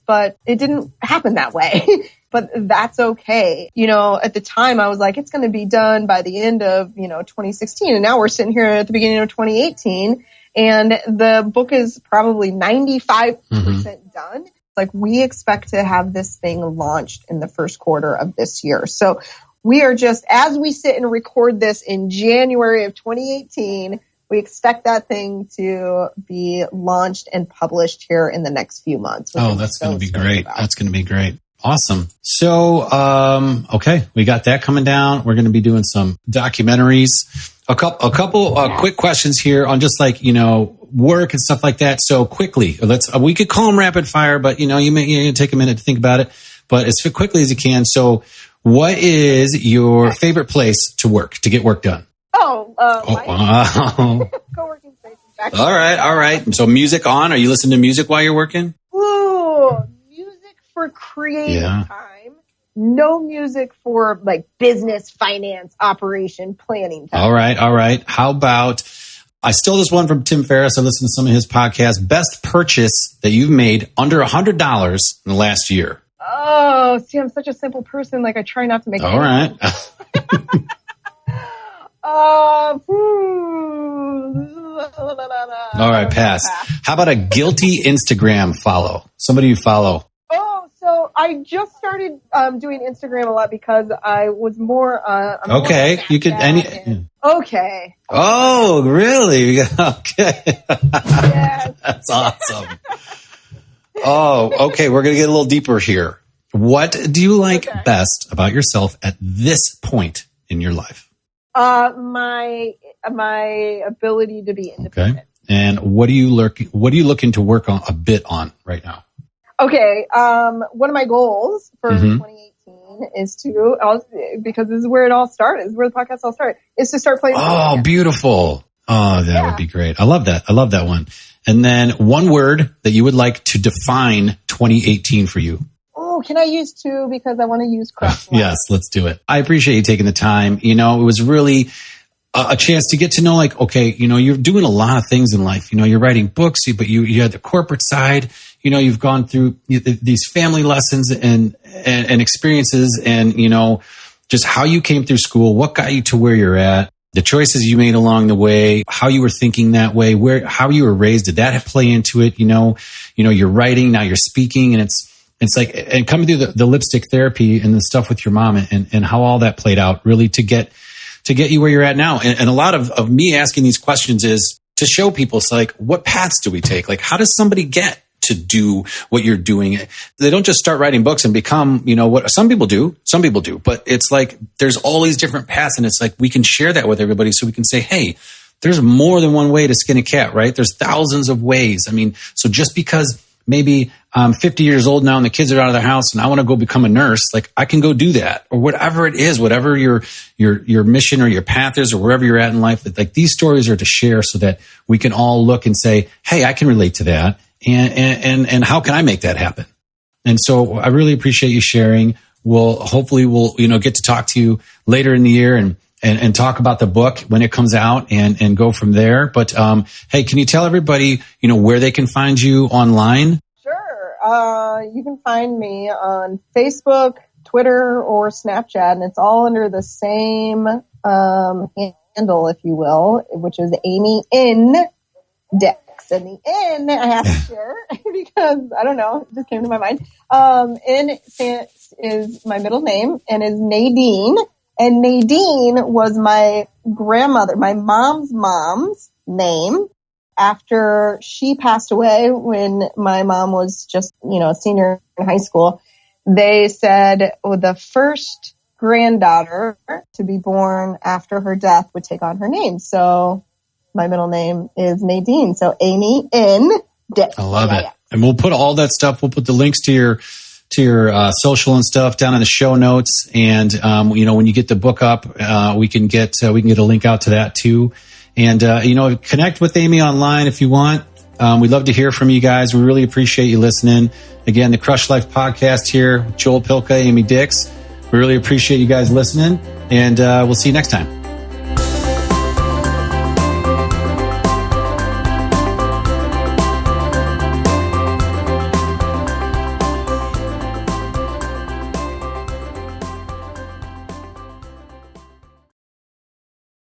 but it didn't happen that way. But that's okay. At the time I was like, it's going to be done by the end of, 2016. And now we're sitting here at the beginning of 2018, and the book is probably 95% done. Like, we expect to have this thing launched in the first quarter of this year. So we are just, as we sit and record this in January of 2018, we expect that thing to be launched and published here in the next few months. Oh, that's going to be great. That's going to be great. Awesome. So, okay, we got that coming down. We're going to be doing some documentaries. A couple quick questions here on just like, work and stuff like that. So quickly, we could call them rapid fire, but you may take a minute to think about it, but as quickly as you can. So what is your favorite place to work, to get work done? Co-working space. All right. So music on? Are you listening to music while you're working? Ooh, music for creative time. No music for like business, finance, operation, planning time. All right. How about, I stole this one from Tim Ferriss. I listened to some of his podcasts. Best purchase that you've made under $100 in the last year. Oh, see, I'm such a simple person. Like I try not to make. All right. All right, pass. How about a guilty Instagram follow? Somebody you follow. Oh, so I just started doing Instagram a lot because I was more. Okay, you could. Okay. Oh, really? Okay. Yes. That's awesome. Oh, okay. We're gonna get a little deeper here. What do you like best about yourself at this point in your life? My ability to be independent. Okay. And what are you looking to work on a bit on right now? Okay. One of my goals for 2018 is to, because this is where it all started, this is where the podcast all started, is to start playing. Oh, beautiful. Oh, that would be great. I love that. I love that one. And then one word that you would like to define 2018 for you. Oh, can I use two? Because I want to use craft. Yes, let's do it. I appreciate you taking the time. It was really a chance to get to know, like, okay, you're doing a lot of things in life. You're writing books, but you had the corporate side. You've gone through these family lessons and experiences and, just how you came through school, what got you to where you're at, the choices you made along the way, how you were thinking that way, how you were raised. Did that play into it? You're writing, now you're speaking, and it's like, and coming through the lipstick therapy and the stuff with your mom and how all that played out really to get you where you're at now. And a lot of me asking these questions is to show people, it's like, what paths do we take? Like, how does somebody get to do what you're doing? They don't just start writing books and become, what some people do, but it's like, there's all these different paths. And it's like, we can share that with everybody so we can say, hey, there's more than one way to skin a cat, right? There's thousands of ways. I mean, so just because maybe I'm 50 years old now and the kids are out of their house and I want to go become a nurse, like I can go do that, or whatever it is, whatever your mission or your path is, or wherever you're at in life. Like these stories are to share so that we can all look and say, hey, I can relate to that. And how can I make that happen? And so I really appreciate you sharing. Hopefully we'll get to talk to you later in the year and talk about the book when it comes out and go from there. But, hey, can you tell everybody, where they can find you online? Sure. You can find me on Facebook, Twitter, or Snapchat, and it's all under the same, handle, if you will, which is Amy Dix. And the N I have to share because I don't know, it just came to my mind. N is my middle name and is Nadine. And Nadine was my grandmother, my mom's name. After she passed away when my mom was just, a senior in high school, they said the first granddaughter to be born after her death would take on her name. So my middle name is Nadine. So Amy N. Dix. I love it. And we'll put all that stuff. We'll put the links to your social and stuff down in the show notes. And, when you get the book up, we can get a link out to that too. And, connect with Amy online if you want. We'd love to hear from you guys. We really appreciate you listening. Again, the Crush Life podcast here with Joel Pilka, Amy Dix. We really appreciate you guys listening, and we'll see you next time.